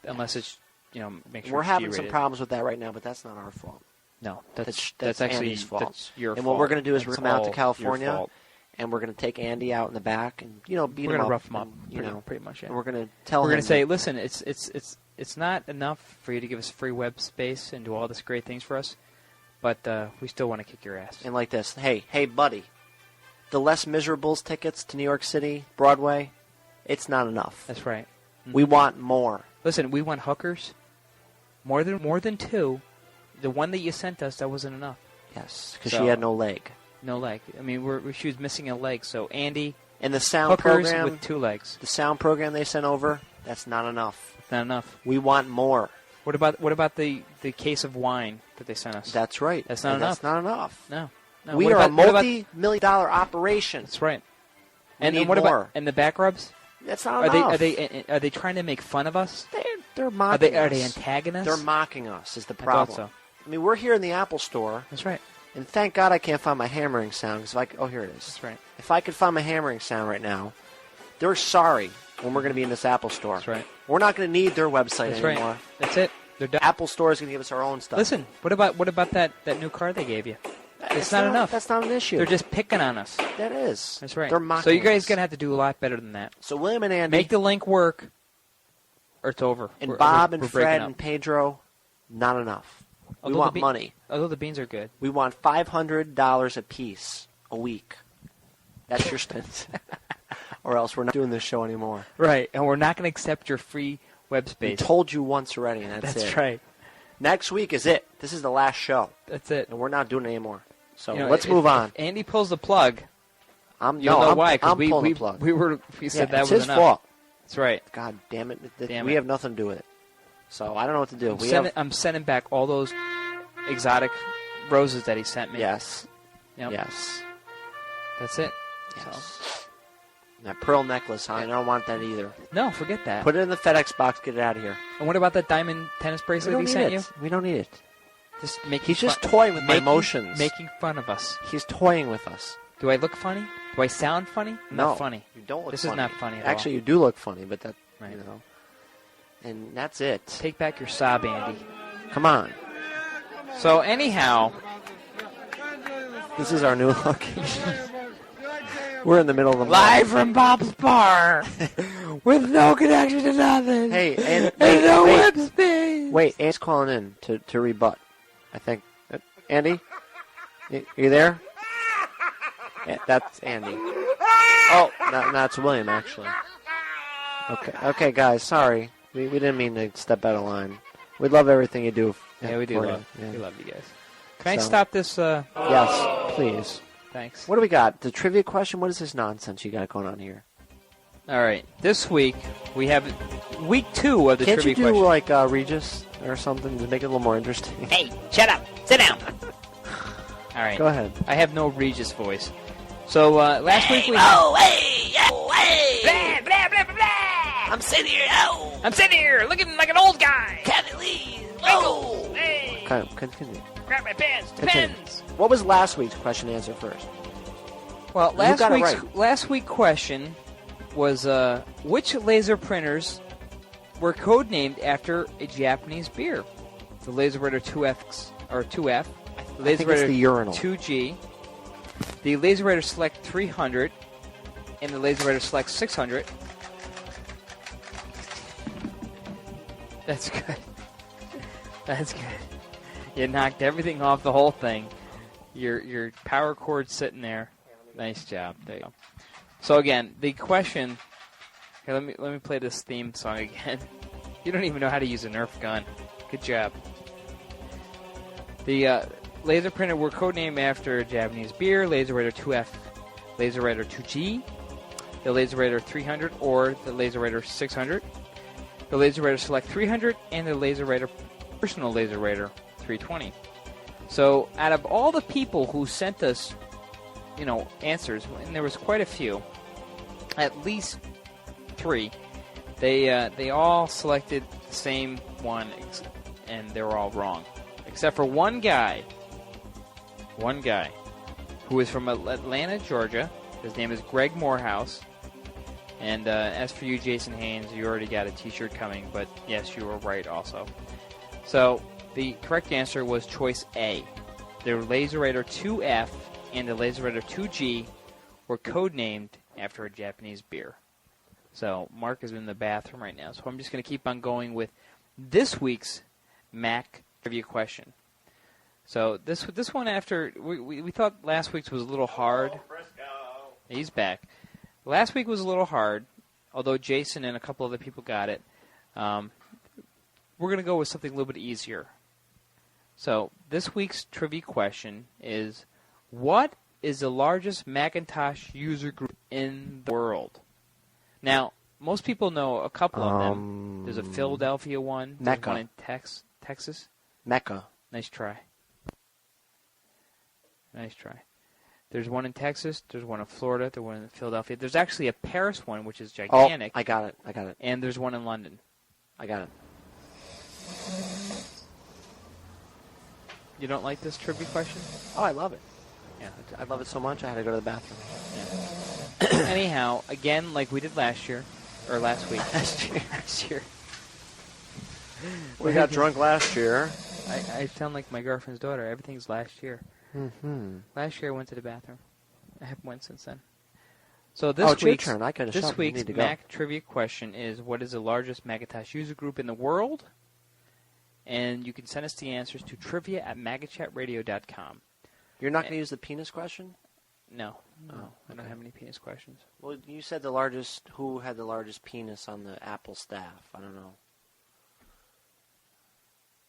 Unless it's make sure We're it's having some G-rated. problems with that right now, but that's not our fault. No, That's actually Andy's fault. That's your and fault. what we're going to do is we're That's going to come out all to your California, fault. and we're going to take Andy out in the back and beat We're him gonna up. rough him up, and, pretty much. Yeah. And we're going to tell him. We're going to say, listen, it's not enough for you to give us free web space and do all this great things for us, but we still want to kick your ass. And like this, hey, buddy, the Les Miserables tickets to New York City, Broadway, it's not enough. That's right. We want more. Listen, we want hookers. More than two. The one that you sent us, that wasn't enough. Yes, because So- she had no leg. No leg. I mean, she was missing a leg. So Andy, And the sound hookers program, with 2 legs. the sound program they sent over, that's not enough. Not enough. We want more. What about the case of wine that they sent us? That's right. That's not And enough. That's not enough. No. No. We What are about- a what about- multi-million-dollar operation. That's right. We And need what more. about and the back rubs? That's not Are enough. are they trying to make fun of us? They're Are mocking they us. antagonists? They're mocking us is the I thought problem. so. I mean, we're here in the Apple Store, That's right. and thank God I can't find my hammering sound. Oh, here it is. That's right. If I could find my hammering sound right now, they're sorry when we're going to be in this Apple Store. That's right. We're not going to need their website That's anymore. right. That's it. They're done. Apple Store is going to give us our own stuff. Listen, what about that new car they gave you? It's not enough. That's not an issue. They're just picking on us. That is. That's right. They're mocking So you guys us. gonna have to do a lot better than that. So William and Andy, Make the link work, or it's over. and Bob and we're Fred breaking up. and Pedro, not enough. We Although want the money. Although the beans are good. We want $500 a piece a week. That's your spend. Or else we're not doing this show anymore. Right, and we're not going to accept your free web space. We told you once already, and that's it. That's right. Next week is it. This is the last show, That's it. and we're not doing it anymore. So You know, let's if- move on. If Andy pulls the plug, You'll know why, because I'm pulling the plug. we said that it's was his enough. fault. That's right. God damn it. Damn we it. have nothing to do with it. So I don't know what to do. I'm sending back all those exotic roses that he sent me. Yes. Yep. Yes. That's it. Yes. So. That pearl necklace, I don't want that either. No, forget that. Put it in the FedEx box, get it out of here. And what about that diamond tennis bracelet he sent you? We don't need it. He's just toying with my emotions. Making fun of us. He's toying with us. Do I look funny? Do I sound funny? No. Not funny. You don't look This funny. is not funny at Actually, all. you do look funny, but that, Right. you know. And that's it. Take back your sob, Andy. Come on. So, anyhow. This is our new location. We're in the middle of the mall. Live from Bob's Bar. With no connection to nothing. Hey, and no wait, web space. Wait, Andy's calling in to rebut. I think. Andy? You there? Yeah, that's Andy. Oh, no, it's William, actually. Okay, guys, sorry. We didn't mean to step out of line. We love everything you do. Yeah, we do for love. you. Yeah. We love you guys. Can I stop this? Yes, please. Thanks. What do we got? The trivia question? What is this nonsense you got going on here? All right. This week, we have week 2 of the Can't trivia you do question. like Regis or something to make it a little more interesting? Hey, shut up. Sit down. All right. Go ahead. I have no Regis voice. So, last week we... Blah, blah, blah, blah, blah. I'm sitting here, looking like an old guy. Kathy Lee. Oh. Hey. Okay, continue. Grab my pants. Continue. Depends. What was last week's question answer first? Well, Who got it right? last week question was which laser printers were codenamed after a Japanese beer? The LaserWriter 2F, the I think it's the urinal. 2G, the LaserWriter Select 300, and the LaserWriter Select 600. That's good. That's good. You knocked everything off the whole thing. Your power cord's sitting there. Nice job. There you go. So again, the question. Here, let me play this theme song again. You don't even know how to use a Nerf gun. Good job. The laser printer were codenamed after a Japanese beer. LaserWriter 2F, LaserWriter 2G, the LaserWriter 300, or the LaserWriter 600, the LaserWriter Select 300, and the LaserWriter Personal LaserWriter 320. So, out of all the people who sent us, answers, and there was quite a few, at least 3, they all selected the same one, and they were all wrong, except for one guy who is from Atlanta, Georgia. His name is Greg Morehouse. And as for you, Jason Haynes, you already got a T-shirt coming, but yes, you were right also. So the correct answer was choice A. The LaserWriter 2F and the LaserWriter 2G were codenamed after a Japanese beer. So Mark is in the bathroom right now, so I'm just going to keep on going with this week's Mac trivia question. So this one, after we thought last week's was a little hard. He's back. Last week was a little hard, although Jason and a couple other people got it. We're going to go with something a little bit easier. So this week's trivia question is, what is the largest Macintosh user group in the world? Now, most people know a couple of them. There's a Philadelphia one. There's Mecca. one in Texas. Mecca. Nice try. Nice try. There's one in Texas. There's one in Florida. There's one in Philadelphia. There's actually a Paris one, which is gigantic. Oh, I got it. And there's one in London. I got it. You don't like this trivia question? Oh, I love it. Yeah. I love it so much I had to go to the bathroom. Yeah. Anyhow, again, like we did last year, or last week. Last year. We got drunk last year. I sound like my girlfriend's daughter. Everything's last year. Mm-hmm. Last year I went to the bathroom. I haven't went since then. So this it's your week's, turn. I could have this shot. week's Mac trivia question is, what is the largest Macintosh user group in the world? And you can send us the answers to trivia@macinchatradio.com. You're not going to use the penis question? No. Oh, I don't have any penis questions. Well, you said the largest. Who had the largest penis on the Apple staff? I don't know.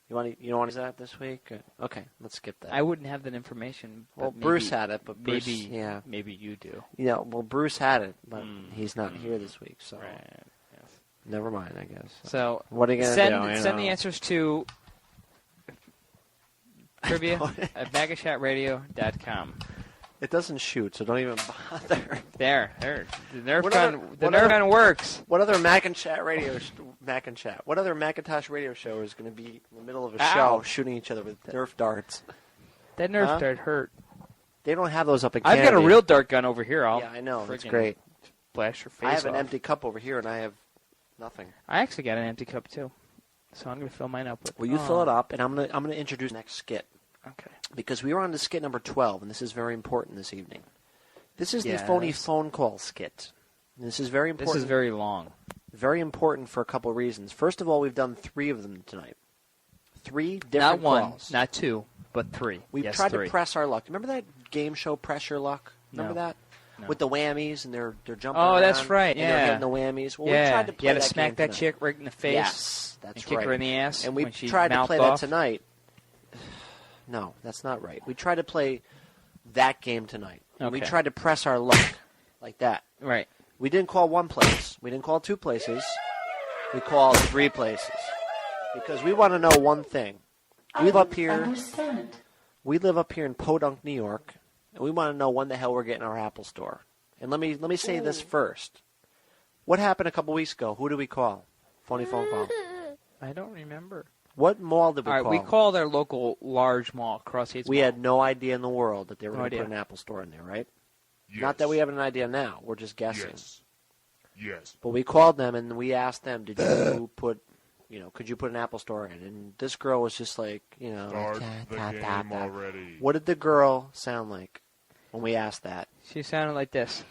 You don't want to use that this week? Okay, let's skip that. I wouldn't have that information. Well, but Bruce maybe, had it, but Bruce, maybe maybe you do. Yeah, well, Bruce had it, but he's not here this week, so Right. Yes. never mind, I guess. So what are you gonna do? Send the answers to trivia at MacinChatRadio.com. It doesn't shoot, so don't even bother. There. The Nerf gun works. What other Macinchat What other Macintosh radio show is going to be in the middle of a show shooting each other with Nerf darts? That Nerf dart hurt. They don't have those up in I've Canada. got a real dart gun over here. Yeah, I know. It's great. Blast your face I have off. an empty cup over here, and I have nothing. I actually got an empty cup too, so I'm going to fill mine up with. Well, you fill it up, and I'm gonna introduce the next skit. Okay. Because we were on to skit number 12, and this is very important this evening. This is the Yes. phony phone call skit. This is very important. This is very long. Very important for a couple of reasons. First of all, we've done 3 of them tonight. 3 different Not one, calls. not 2, but 3. We've tried to press our luck. Remember that game show, Press Your Luck? Remember No. that? No. With the whammies, and they're jumping Oh, around, that's right. and they're hitting the whammies. Well, we tried to play you had to that smack game that tonight. chick right in the face. Yes, that's and kick right. her in the ass. And we when she tried to mouthed play off. that tonight. No, that's not right. We tried to play that game tonight. And we Okay. tried to press our luck like that. Right. We didn't call 1 place. We didn't call 2 places. We called 3 places. Because we want to know one thing. We live up here. We live up here in Podunk, New York, and we want to know when the hell we're getting our Apple Store. And let me say this first. What happened a couple weeks ago? Who did we call? Phony phone call. I don't remember. What mall did we All right, call? we called our local large mall, Crossgates We Mall. had no idea in the world that they were No going to idea. put an Apple Store in there, right? Yes. Not that we have an idea now. We're just guessing. Yes. But we called them and we asked them, did you put, could you put an Apple Store in? And this girl was just like, Start the game already. What did the girl sound like when we asked that? She sounded like this.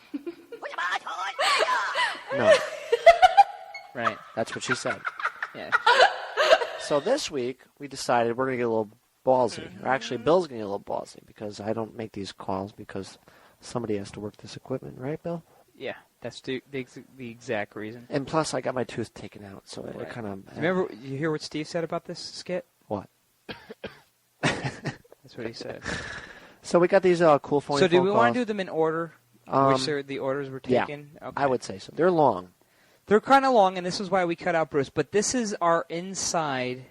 No. Right. That's what she said. Yeah. So this week, we decided we're going to get a little ballsy. Or actually, Bill's going to get a little ballsy because I don't make these calls because somebody has to work this equipment. Right, Bill? Yeah, that's the exact reason. And plus, I got my tooth taken out, so it Right. kind of... Remember, you hear what Steve said about this skit? What? That's what he said. So we got these cool phony So do phone we calls. want to do them in order? Which the orders were taken? Yeah, Okay. I would say so. They're long. They're kind of long, and this is why we cut out Bruce. But this is our inside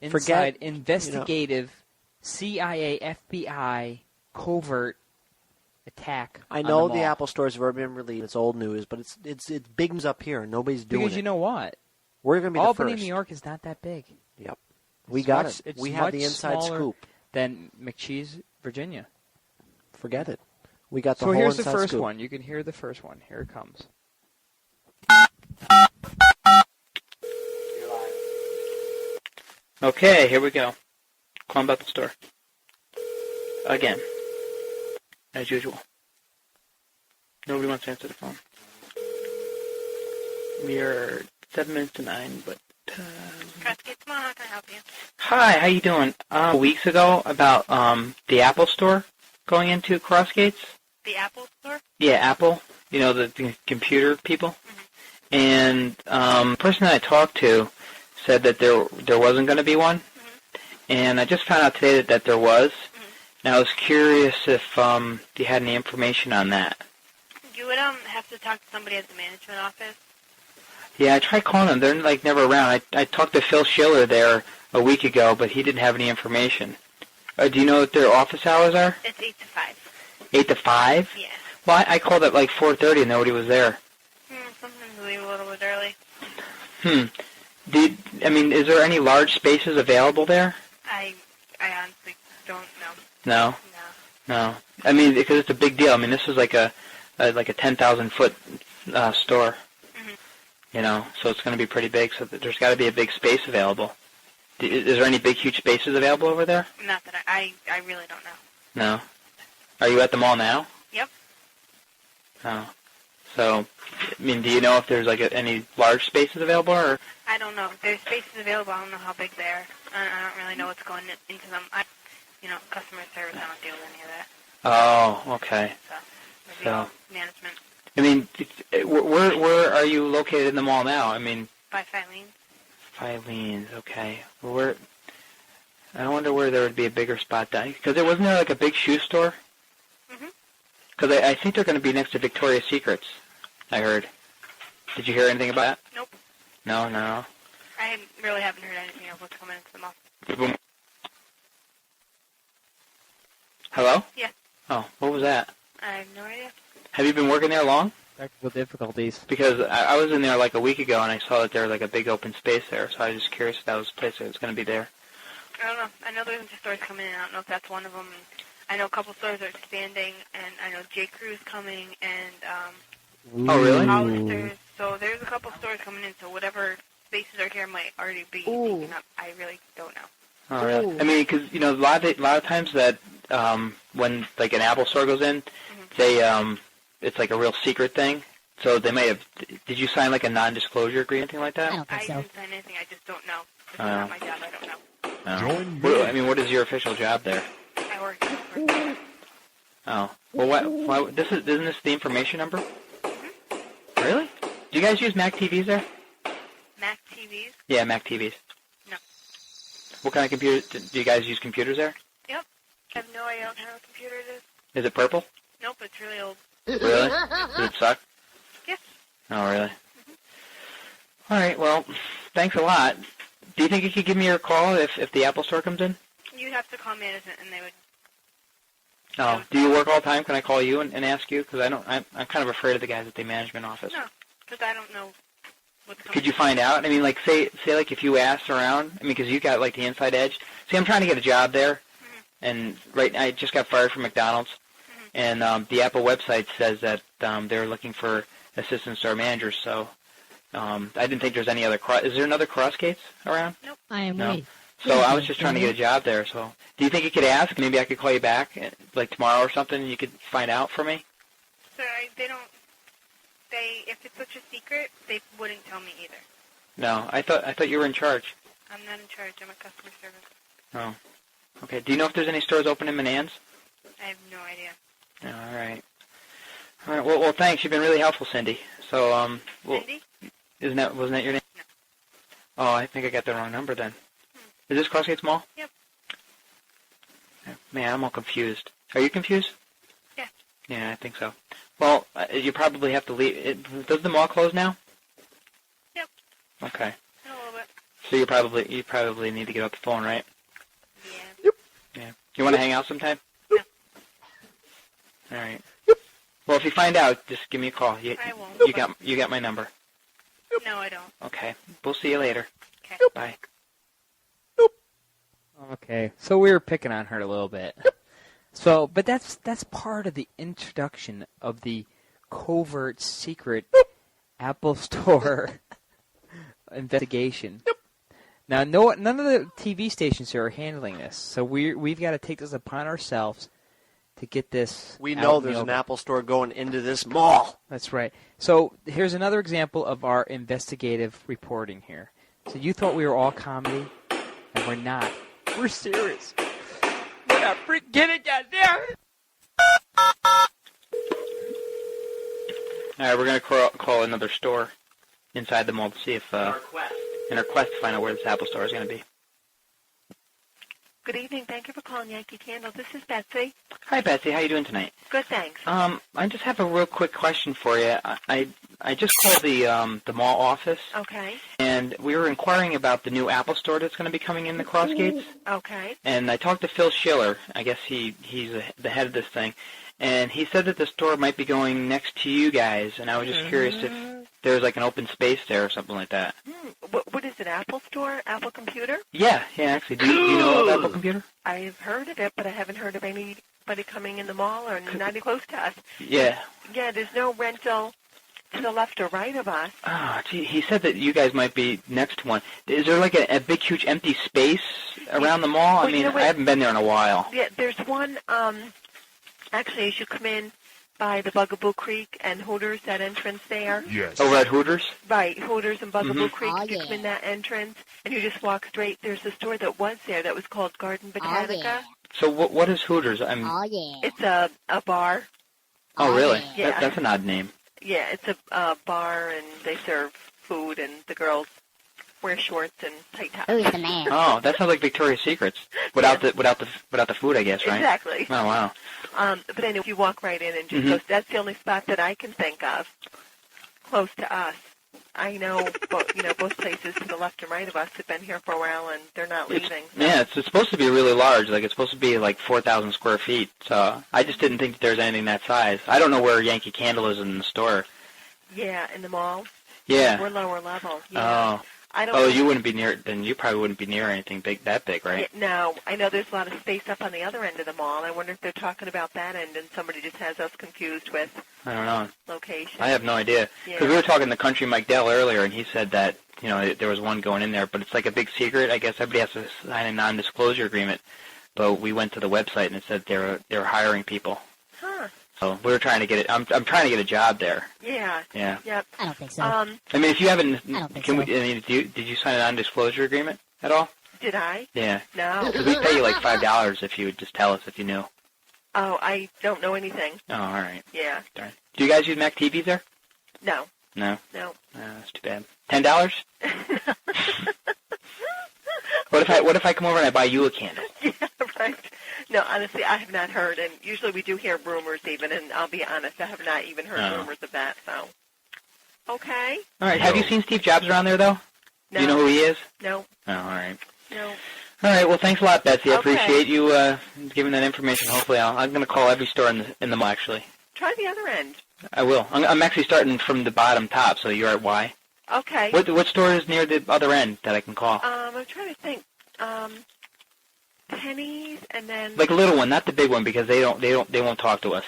investigative CIA, FBI, covert attack. I on know the the mall. Apple Store's never been released. It's old news, but it's big news up here. Nobody's doing Because it. you know what? We're going to be Albany, the first. New York is not that big. Yep. We It's got much- it. it's We have the much inside smaller scoop. than McCheese, Virginia. Forget it. We got the So whole here's the inside first scoop. one. You can hear the first one. Here it comes. Okay, here we go. Calling about the store. Again. As usual. Nobody wants to answer the phone. We are 7 minutes to 9, but... Crossgates Mall, how can I help you? Hi, how you doing? Weeks ago about the Apple Store going into Crossgates. The Apple Store? Yeah, Apple. You know, the computer people. Mm-hmm. And the person that I talked to said that there wasn't going to be one. Mm-hmm. And I just found out today that there was. Mm-hmm. And I was curious if you had any information on that. You would have to talk to somebody at the management office. Yeah, I tried calling them. They're like never around. I talked to Phil Schiller there a week ago, but he didn't have any information. Do you know what their office hours are? It's 8 to 5. 8 to 5? Yeah. Well, I called at like 4:30 and nobody was there. Sometimes we leave a little bit early. Is there any large spaces available there? I honestly don't know. No. No. I mean, because it's a big deal. I mean, this is like a 10,000 foot store. Mm-hmm. You know, so it's going to be pretty big. So there's got to be a big space available. Is there any big, huge spaces available over there? Not that I really don't know. No. Are you at the mall now? Yep. Oh. So, I mean, do you know if there's like any large spaces available, or? I don't know. There's spaces available. I don't know how big they are. I don't really know what's going into them. Customer service, I don't deal with any of that. Oh, okay. Maybe all management. I mean, where are you located in the mall now? I mean. By Filene's. Filene's, okay. Where? I wonder where there would be a bigger spot down. Because there wasn't there like a big shoe store? Mhm. Because I think they're going to be next to Victoria's Secrets, I heard. Did you hear anything about that? Nope. No. I really haven't heard anything of what's coming into the mall. Hello? Yeah. Oh, what was that? I have no idea. Have you been working there long? Technical difficulties. Because I was in there like a week ago, and I saw that there was like a big open space there, so I was just curious if that was a place that was going to be there. I don't know. I know there's some stores coming in. I don't know if that's one of them. I know a couple stores are expanding, and I know J. Crew's coming, and Oh, really? Hollister's. So there's a couple stores coming in, so whatever spaces are here might already be taken up. I really don't know. Oh, really? I mean, because, a lot of times that when, like, an Apple store goes in, they, it's like a real secret thing. So they may have, did you sign, like, a non-disclosure agreement, anything like that? I didn't sign anything. I just don't know. It's not my job. I don't know. What is your official job there? I work. Oh. Well, isn't this the information number? Really? Do you guys use Mac TVs there? Mac TVs? Yeah, Mac TVs. No. What kind of computer, do you guys use computers there? Yep. I have no idea what kind of computer it is. Is it purple? Nope, it's really old. Really? Does it suck? Yes. Oh, really? All right, well, thanks a lot. Do you think you could give me your call if the Apple Store comes in? You'd have to call management, and they would. Oh, do you work all the time? Can I call you and ask you? Because I'm kind of afraid of the guys at the management office. No, because I don't know what's coming. Could you find out? I mean, like, say like, if you asked around, I mean, because you got, like, the inside edge. See, I'm trying to get a job there, and I just got fired from McDonald's, and the Apple website says that they're looking for assistant store managers, so I didn't think there's any other is there another Crossgates around? Nope. I am no. right. So I was just trying to get a job there, so do you think you could ask? Maybe I could call you back, like, tomorrow or something, and you could find out for me? So they don't. If it's such a secret, they wouldn't tell me either. No, I thought you were in charge. I'm not in charge. I'm a customer service. Oh. Okay. Do you know if there's any stores open in Manans? I have no idea. All right. All right. Well, thanks. You've been really helpful, Cindy. So, Cindy? Wasn't that your name? No. Oh, I think I got the wrong number then. Is this Crossgates Mall? Yep. Man, I'm all confused. Are you confused? Yeah. Yeah, I think so. Well, you probably have to leave. Does the mall close now? Yep. Okay. In a little bit. So you probably need to get off the phone, right? Yeah. Yep. Yeah. You want to hang out sometime? No. All right. Yep. Well, if you find out, just give me a call. I won't. You got my number. No, I don't. Okay. We'll see you later. Okay. Bye. Okay, so we were picking on her a little bit. So, but that's part of the introduction of the covert secret Apple Store investigation. Now, none of the TV stations here are handling this, so we've got to take this upon ourselves to get this. We know there's an Apple Store going into this mall. That's right. So here's another example of our investigative reporting here. So you thought we were all comedy, and we're not. We're serious. We're not get it down there. All right, we're going to call another store inside the mall to see if, in our quest to find out where this Apple Store is going to be. Good evening. Thank you for calling Yankee Candle. This is Betsy. Hi, Betsy. How you doing tonight? Good, thanks. I just have a real quick question for you. I just called the mall office. Okay. And we were inquiring about the new Apple Store that's going to be coming in the Crossgates. Okay. And I talked to Phil Schiller. I guess he's the head of this thing. And he said that the store might be going next to you guys. And I was just curious if there's like an open space there or something like that. What is it, Apple Store? Apple Computer? Yeah, actually. Do you know of Apple Computer? I've heard of it, but I haven't heard of anybody coming in the mall or not even close to us. Yeah. Yeah, there's no rental to the left or right of us. Oh, gee, he said that you guys might be next to one. Is there like a big, huge empty space around the mall? Well, I mean, I haven't been there in a while. Yeah, there's one, actually, as you come in by the Bugaboo Creek and Hooters, that entrance there. Yes. Over at Hooters? Right, Hooters and Bugaboo Creek. You come in that entrance, and you just walk straight. There's a store that was there that was called Garden Botanica. So what is Hooters? It's a bar. Oh, really? Yeah. That's an odd name. Yeah, it's a bar, and they serve food, and the girls wear shorts and tight tops. Who's the man? Oh, that sounds like Victoria's Secrets without the food, I guess, right? Exactly. Oh wow. But anyway, you walk right in and just go. That's the only spot that I can think of close to us. I know, both places to the left and right of us have been here for a while, and they're not leaving. So. Yeah, it's supposed to be really large. Like, it's supposed to be like 4,000 square feet. So I just didn't think that there's anything that size. I don't know where Yankee Candle is in the store. Yeah, in the mall. Yeah. We're lower level. Yeah. Oh. I don't. Oh, you wouldn't be near. Then you probably wouldn't be near anything that big, right? Yeah, no, I know there's a lot of space up on the other end of the mall. I wonder if they're talking about that end, and somebody just has us confused with. I don't know. Location. I have no idea. Because we were talking to Country Mike Dell earlier, and he said that there was one going in there, but it's like a big secret. I guess everybody has to sign a non-disclosure agreement. But we went to the website and it said they were hiring people. Huh. So we were trying to get it. I'm trying to get a job there. Yeah. Yeah. Yep. I don't think so. I mean, if you haven't, I don't think so. Did you sign a non-disclosure agreement at all? Did I? Yeah. No. Because we pay you like $5 if you would just tell us if you knew. Oh, I don't know anything. Oh, all right. Yeah. Darn. Do you guys use Mac TVs there? No. No. No. That's too bad. $10? What if I come over and I buy you a candle? Yeah, right. No, honestly, I have not heard, and usually we do hear rumors even, and I'll be honest, I have not even heard rumors of that, so. Okay. All right. Have you seen Steve Jobs around there, though? No. Do you know who he is? No. Oh, all right. No. All right. Well, thanks a lot, Betsy. I Okay. appreciate you giving that information. Hopefully, I'm going to call every store in the mall, actually. Try the other end. I will. I'm actually starting from the bottom top, so you're at Y. Okay. What store is near the other end that I can call? I'm trying to think. Pennies, and then. Like a little one, not the big one, because they won't talk to us.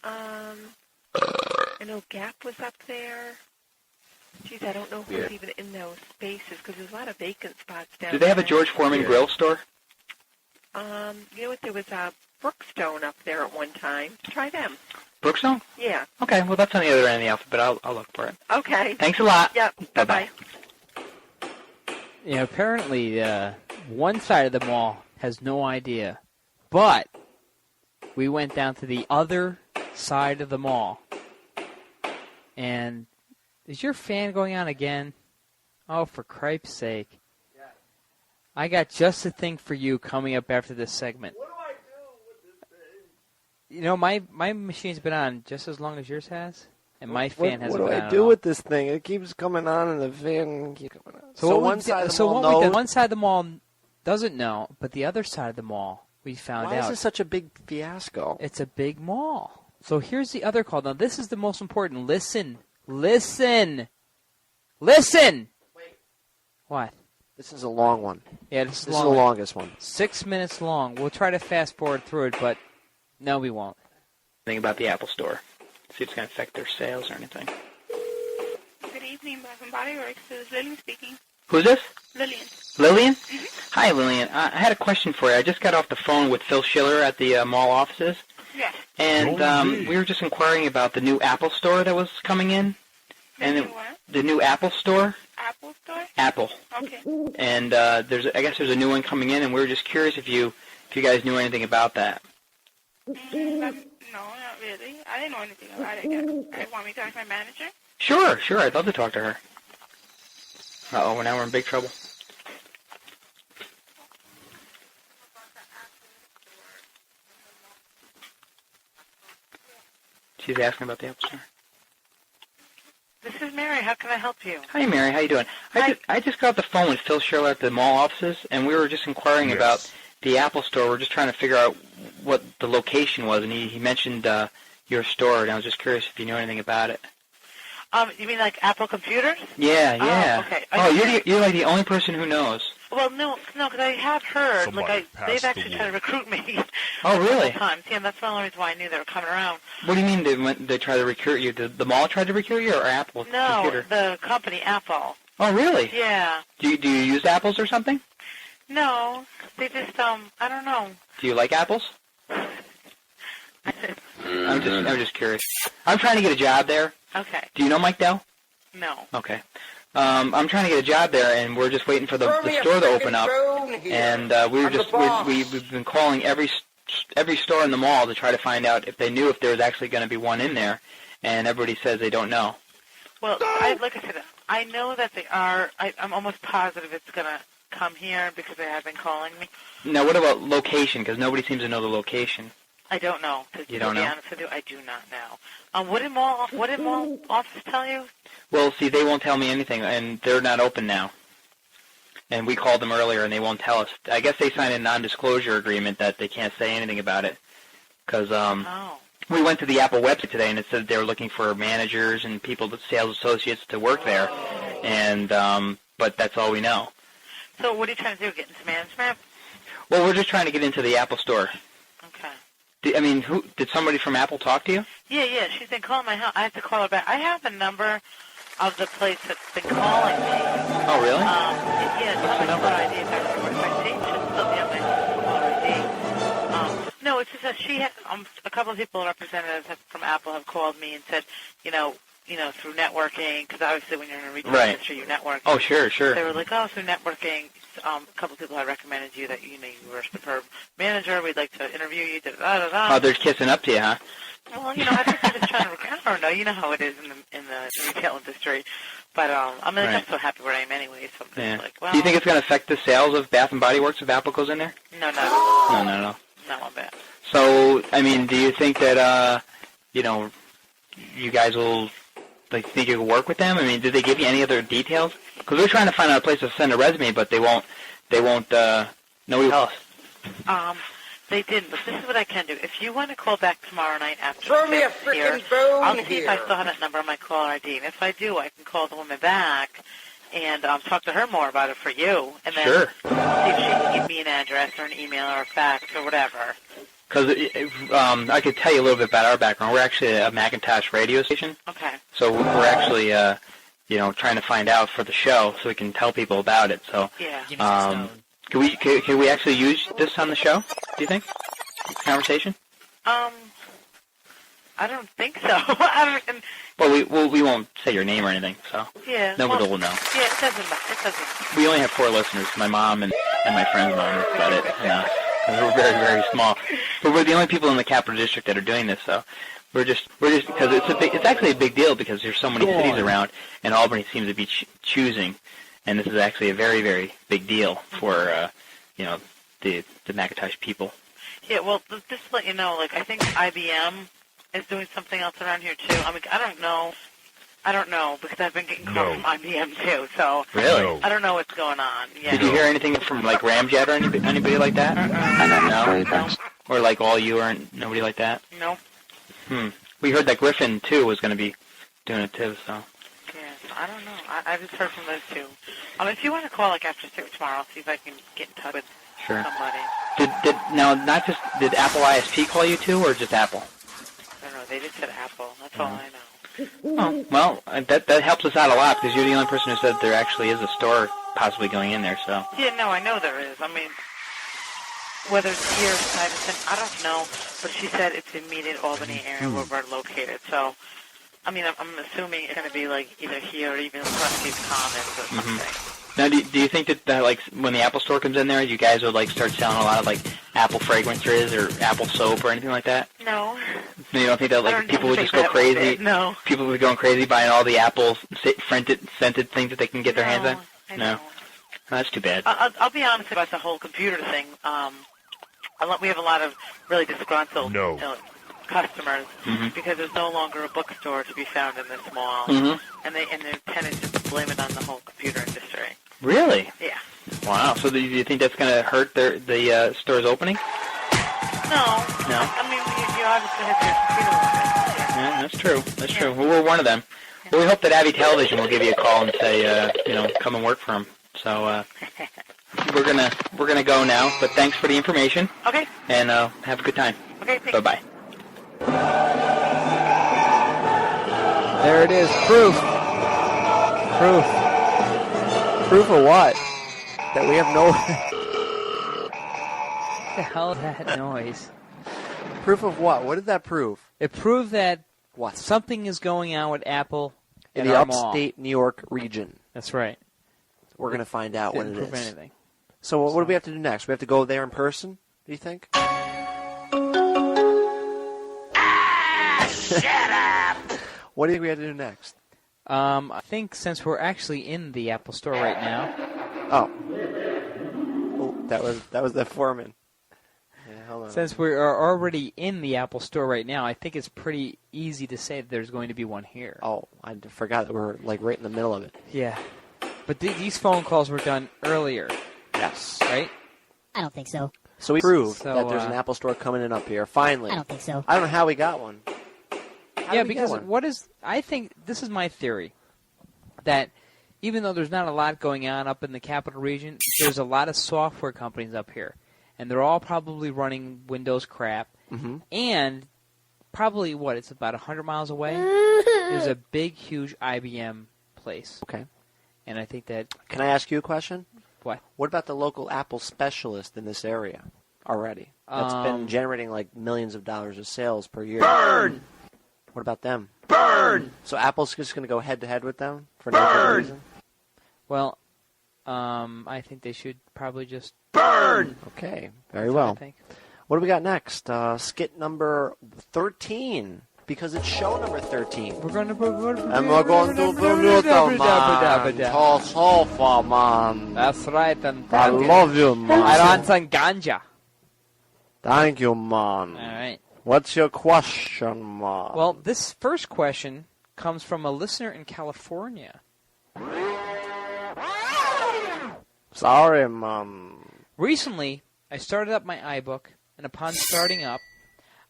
I know Gap was up there. Geez, I don't know who's even in those spaces because there's a lot of vacant spots down there. Do they have a George Foreman grill store? You know what? There was a Brookstone up there at one time. Try them. Brookstone? Yeah. Okay, well, that's on the other end of the alphabet. I'll look for it. Okay. Thanks a lot. Yep. Bye-bye. Apparently, one side of the mall has no idea, but we went down to the other side of the mall, and is your fan going on again? Oh, for cripe's sake. Yeah. I got just the thing for you coming up after this segment. What do I do with this thing? My machine's been on just as long as yours has, and my fan hasn't been on. What do I do with this thing? It keeps coming on, and the fan keeps coming on. So one side of the mall knows. The one side of the mall doesn't know, but the other side of the mall, we found out. Why is this such a big fiasco? It's a big mall. So here's the other call. Now, this is the most important. Listen. Wait. What? This is a long one. Yeah, this is the longest one. 6 minutes long. We'll try to fast forward through it, but no, we won't. Think about the Apple Store. See if it's going to affect their sales or anything. Good evening, Bath and Body Works. This is Lillian speaking. Who's this? Lillian. Lillian? Hi, Lillian. I had a question for you. I just got off the phone with Phil Schiller at the mall offices. Yes. And we were just inquiring about the new Apple Store that was coming in. The new Apple Store? Apple Store? Apple. Okay. And I guess there's a new one coming in, and we were just curious if you guys knew anything about that. No, not really. I didn't know anything about it yet. Want me to talk to my manager? Sure. I'd love to talk to her. Uh-oh, now we're in big trouble. She's asking about the Apple Store. This is Mary. How can I help you? Hi, Mary. How you doing? I just got off the phone with Phil Schiller at the mall offices, and we were just inquiring about the Apple Store. We're just trying to figure out what the location was, and he mentioned your store, and I was just curious if you knew anything about it. You mean like Apple computers? Yeah. Oh, okay. You're like the only person who knows. Well, no, because I have heard, they've actually tried to recruit me. Oh, really? Times. Yeah, that's the only reason why I knew they were coming around. What do you mean they tried to recruit you? Did the mall try to recruit you, or Apple computer? No, the company, Apple. Oh, really? Yeah. Do you use apples or something? No, they just, I don't know. Do you like apples? I'm just curious. I'm trying to get a job there. Okay. Do you know Mike Dell? No. Okay. I'm trying to get a job there, and we're just waiting for the store to open up. And we've been calling every store in the mall to try to find out if they knew if there was actually going to be one in there, and everybody says they don't know. Well, like I said, I know that they are. I'm almost positive it's going to come here because they have been calling me. Now, what about location? Because nobody seems to know the location. I don't know. You don't know? To be honest with you, I do not know. What did mall office tell you? Well, see, they won't tell me anything, and they're not open now. And we called them earlier, and they won't tell us. I guess they signed a non-disclosure agreement that they can't say anything about it. Because we went to the Apple website today, and it said they were looking for managers and people, sales associates to work there. And but that's all we know. So what are you trying to do, get into management? Well, we're just trying to get into the Apple store. Okay. Did somebody from Apple talk to you? Yeah. She's been calling my house. I have to call her back. I have the number of the place that's been calling me. Oh, really? What's the number? ID. If I see, it should still be on my caller ID. No, it's just that she had, a couple of people, representatives from Apple, have called me and said, through networking, because obviously when you're in a retail industry, you network. Oh, sure. They were like, through networking, a couple of people had recommended you that, you were a superb manager. We'd like to interview you. Oh, they're kissing up to you, huh? Well, I think they're just trying to. I don't know. You know how it is in the retail industry. But I'm so happy where I am anyway. So I'm just like, well. Do you think it's going to affect the sales of Bath and Body Works if Apple goes in there? No. No. Not one bit. So, do you think that you guys will think you can work with them? Did they give you any other details? Because we're trying to find out a place to send a resume, but they won't. Nobody will tell us. They didn't, but this is what I can do. If you want to call back tomorrow night after Throw me a here, frickin' bone I'll see here. if I still have that number on my caller ID. And if I do, I can call the woman back and talk to her more about it for you. And then see if she can give me an address or an email or a fax or whatever. Because I could tell you a little bit about our background. We're actually a Macintosh radio station. Okay. So we're actually, trying to find out for the show so we can tell people about it. So, Can we actually use this on the show, do you think? Conversation? I don't think so. Well, we won't say your name or anything, so nobody will know. Yeah, it doesn't matter. We only have 4 listeners, my mom and my friend's mom. That's about it. We're very, very small. But we're the only people in the Capital District that are doing this, so we're just because it's actually a big deal because there's so many cities around, and Albany seems to be choosing. And this is actually a very, very big deal for, the Macintosh people. Yeah, well, just to let you know, I think IBM is doing something else around here, too. I don't know, because I've been getting calls from IBM, too, so. Really? I don't know what's going on. Yeah. Did you hear anything from, Ramjet or anybody like that? No? Or, all you or nobody like that? No. We heard that Griffin, too, was going to be doing it, too, so. I don't know. I just heard from those two. If you want to call after 6 tomorrow, I'll see if I can get in touch with somebody. Did Apple ISP call you too, or just Apple? I don't know. They just said Apple. That's all I know. Oh, well, that helps us out a lot because you're the only person who said there actually is a store possibly going in there. So. Yeah, no, I know there is. Whether it's here or Stuyvesant, I don't know. But she said it's the immediate Albany area where we're located. So. I'm assuming it's going to be either here or even Front Commons or something. Now, do you think that when the Apple store comes in there, you guys would start selling a lot of Apple fragrances or Apple soap or anything like that? No. You don't think that people would just go crazy? No. People would be going crazy buying all the Apple scented things that they can get their hands on? No. That's too bad. I'll be honest about the whole computer thing. We have a lot of really disgruntled customers because there's no longer a bookstore to be found in this mall, and their tenants just blame it on the whole computer industry. Really? Yeah. Wow. So do you think that's going to hurt the store's opening? No. You obviously have your computer one. Yeah, that's true. That's true. Well, we're one of them. Well, we hope that Abby Television will give you a call and say, come and work for them. So we're gonna go now. But thanks for the information. Okay. And have a good time. Okay. Thanks. Bye-bye. There it is. Proof. Proof of what? That we have no... What the hell is that noise? Proof of what? What did that prove? It proved that something is going on with Apple in the upstate New York region. That's right. We're going to find out what it is. Anything. So what do we have to do next? We have to go there in person, do you think? Shut up! What do you think we have to do next? I think since we're actually in the Apple Store right now. Oh, that was the foreman. Yeah, hold on. Since we are already in the Apple Store right now, I think it's pretty easy to say that there's going to be one here. Oh, I forgot that we're like right in the middle of it. Yeah. But these phone calls were done earlier. Yes. Right? I don't think so. So we proved that there's an Apple Store coming in up here. Finally. I don't think so. I don't know how we got one. Yeah, because I think this is my theory, that even though there's not a lot going on up in the capital region, there's a lot of software companies up here, and they're all probably running Windows crap, and probably, it's about 100 miles away, there's a big, huge IBM place. Okay. And I think that... Can I ask you a question? What? What about the local Apple specialist in this area already? That's been generating like millions of dollars of sales per year. Burn! What about them? Burn! So Apple's just going to go head-to-head with them for no good reason? Well, I think they should probably just... Burn! Okay, very well. I think. What do we got next? Skit number 13, because it's show number 13. We're going to... And we're going to sofa, man. That's right. And I love you, man. I want some ganja. Thank you, man. All right. What's your question, man? Well, this first question comes from a listener in California. Sorry, man. Recently, I started up my iBook, and upon starting up,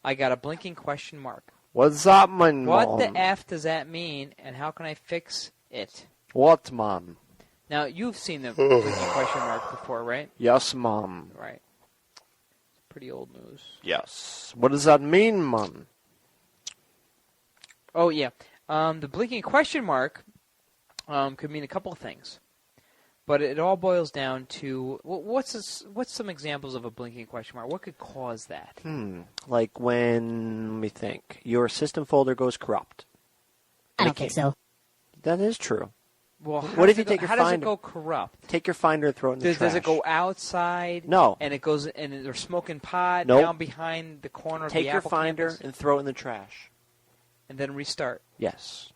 I got a blinking question mark. What's that mean, What man? the F does that mean, and how can I fix it? What, man? Now, you've seen the blinking question mark before, right? Yes, mom. Right. Pretty old news. Yes. What does that mean, man? Oh, yeah. The blinking question mark could mean a couple of things. But it all boils down to, what's some examples of a blinking question mark? What could cause that? Like when, let me think, your system folder goes corrupt. I don't think so. That is true. Well, what if you take your How does it Finder? go corrupt? Take your Finder and throw it in the trash. Does it go outside? No. And it goes, and there's smoking pot Nope. down behind the corner of Take the your Apple Finder campus? and throw it in the trash. And then restart. Yes.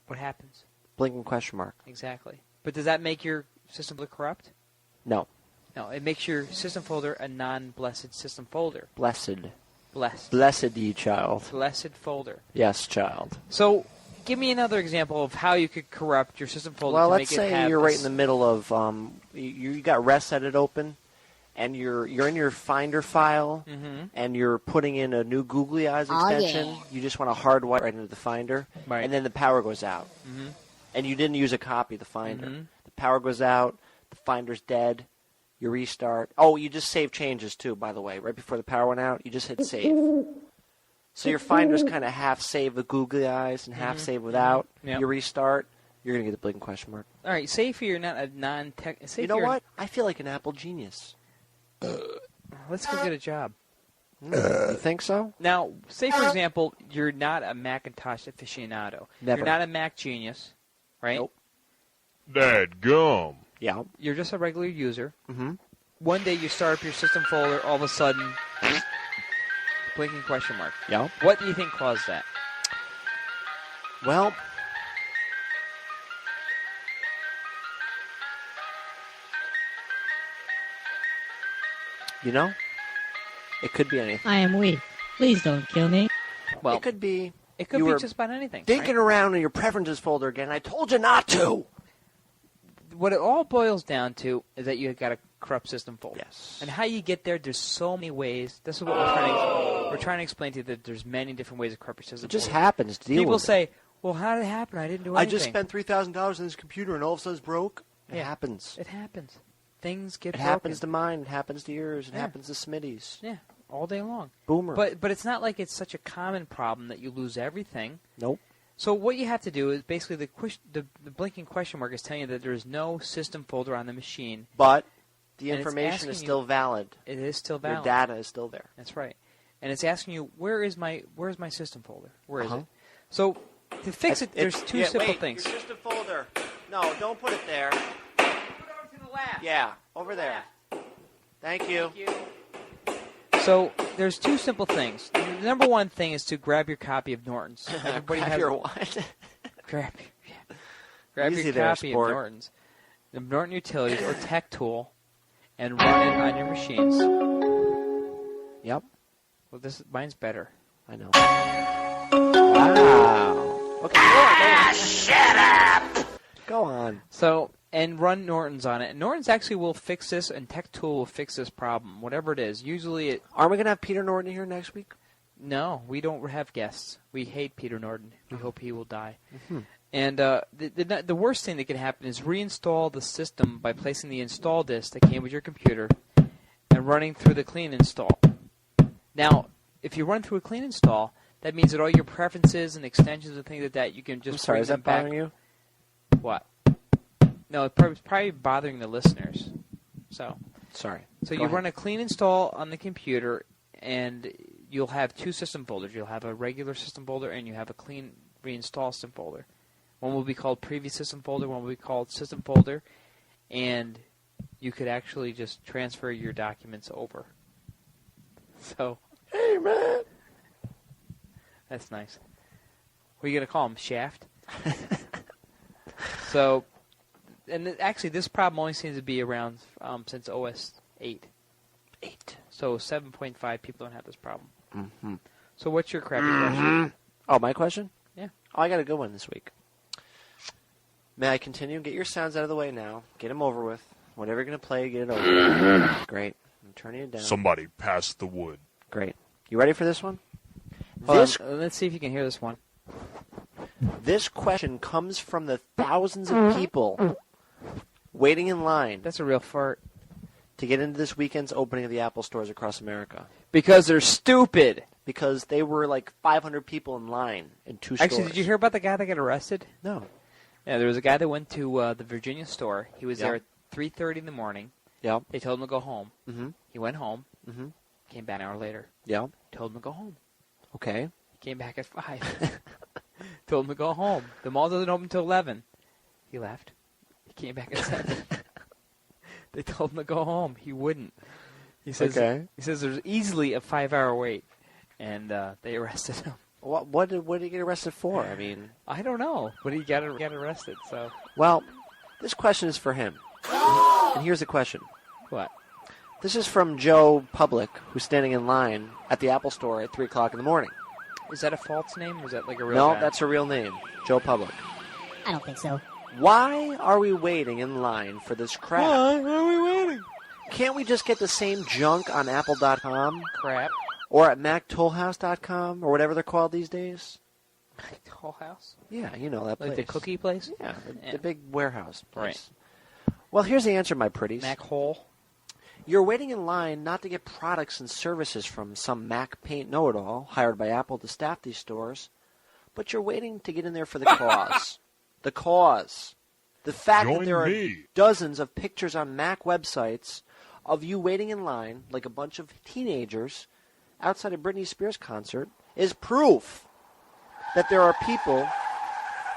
What happens? Blinking question mark. Exactly. But does that make your system folder corrupt? No. No, it makes your system folder a non-blessed system folder. Blessed. Blessed. Blessed you, child. Blessed folder. Yes, child. So, give me another example of how you could corrupt your system folder Well, to let's make it say have you're right this- in the middle of, you got ResEdit open, and you're in your Finder file, and you're putting in a new Googly Eyes Oh, extension. yeah. You just want to hardwire right into the Finder, Right. and then the power goes out. And you didn't use a copy of the Finder. The power goes out, the Finder's dead, you restart. Oh, you just save changes too, by the way. Right before the power went out, you just hit save. So your Finder's kind of half save with Googly Eyes and half save without. Yep. You restart, you're going to get the blinking question mark. All right, say if you're not a non-tech... You know what? I feel like an Apple genius. Let's go get a job. You think so? Now, say for example, you're not a Macintosh aficionado. Never. You're not a Mac genius, right? Nope. Dadgum. Yeah. You're just a regular user. Mm-hmm. One day you start up your system folder, all of a sudden, blinking question mark. Yeah. What do you think caused that? Well, you know, it could be anything. I am weak. Please don't kill me. Well, it could be. It could you be were just about anything. Digging right? around in your preferences folder again. I told you not to. What it all boils down to is that you got a corrupt system folder. Yes. And how you get there, there's so many ways. This is what we're trying to explain to you, that there's many different ways to corrupt your system It just folder. happens to deal People with it. say, well, how did it happen? I didn't do anything. I just spent $3,000 on this computer and all of a sudden it's broke. It happens. It happens. Things get It broken. happens to mine. It happens to yours. It Yeah. happens to Smitty's. Yeah, all day long. Boomer. But it's not like it's such a common problem that you lose everything. Nope. So what you have to do is basically the blinking question mark is telling you that there is no system folder on the machine. But the And it's information asking is you- still valid. It is still valid. Your data is still there. That's right. And it's asking you, where's my system folder? Where is Uh-huh. it? So to fix it, there's two simple things. Your system folder. No, don't put it there. Put it over to the left. Yeah, over there. Thank you. So there's two simple things. The number one thing is to grab your copy of Norton's. Everybody Grab has your what? grab. Grab Easy your there, copy sport. of Norton's, the Norton Utilities or Tech Tool, and run it on your machines. Yep. Well, mine's better. I know. Wow. Okay. Shut up! Go on. So, and run Norton's on it. And Norton's actually will fix this, and Tech Tool will fix this problem, whatever it is. Usually it... Aren't we going to have Peter Norton here next week? No, we don't have guests. We hate Peter Norton. We hope he will die. Mm-hmm. And the worst thing that can happen is reinstall the system by placing the install disk that came with your computer and running through the clean install. Now, if you run through a clean install, that means that all your preferences and extensions and things like that, you can just I'm sorry, bring is them that back. bothering you? What? No, it's probably bothering the listeners. So Sorry. So Go you ahead. run a clean install on the computer, and you'll have two system folders. You'll have a regular system folder, and you have a clean reinstall system folder. One will be called previous system folder, one will be called system folder, and you could actually just transfer your documents over. So, Hey, man. that's nice. What are you going to call them, Shaft? So, and actually this problem only seems to be around since OS 8. 8. So 7.5 people don't have this problem. Mm-hmm. So what's your crappy question? Oh, my question? Yeah. Oh, I got a good one this week. May I continue? Get your sounds out of the way now. Get them over with. Whatever you're going to play, get it over with. Great. I'm turning it down. Somebody pass the wood. Great. You ready for this one? Hold on, let's see if you can hear this one. This question comes from the thousands of people waiting in line. That's a real fart. To get into this weekend's opening of the Apple stores across America. Because they're stupid. Because they were like 500 people in line in 2 stores. Actually, did you hear about the guy that got arrested? No. Yeah, there was a guy that went to the Virginia store. He was Yep. there at 3:30 in the morning. Yep. They told him to go home. Mm-hmm. He went home. Mm-hmm. Came back an hour later. Yep. Told him to go home. Okay. He came back at 5. Told him to go home. The mall doesn't open until 11. He left. He came back at 7. They told him to go home. He wouldn't. He says. Okay. He says there's easily a 5-hour wait, and they arrested him. What did he get arrested for? I mean, I don't know, but he got arrested. So. Well, this question is for him. And here's the question. What? This is from Joe Public, who's standing in line at the Apple store at 3 o'clock in the morning. Is that a false name, or is that like a real No, guy? that's a real name. Joe Public. I don't think so. Why are we waiting in line for this crap? Why are we waiting? Can't we just get the same junk on Apple.com? Crap. Or at MacTollhouse.com, or whatever they're called these days? Whole house? Yeah, you know that place. Like the cookie place? Yeah, the big warehouse place. Right. Well, here's the answer, my pretties. Mac Hole? You're waiting in line not to get products and services from some Mac paint know-it-all hired by Apple to staff these stores, but you're waiting to get in there for the cause. The cause. The fact that there are dozens of pictures on Mac websites of you waiting in line like a bunch of teenagers outside a Britney Spears concert is proof that there are people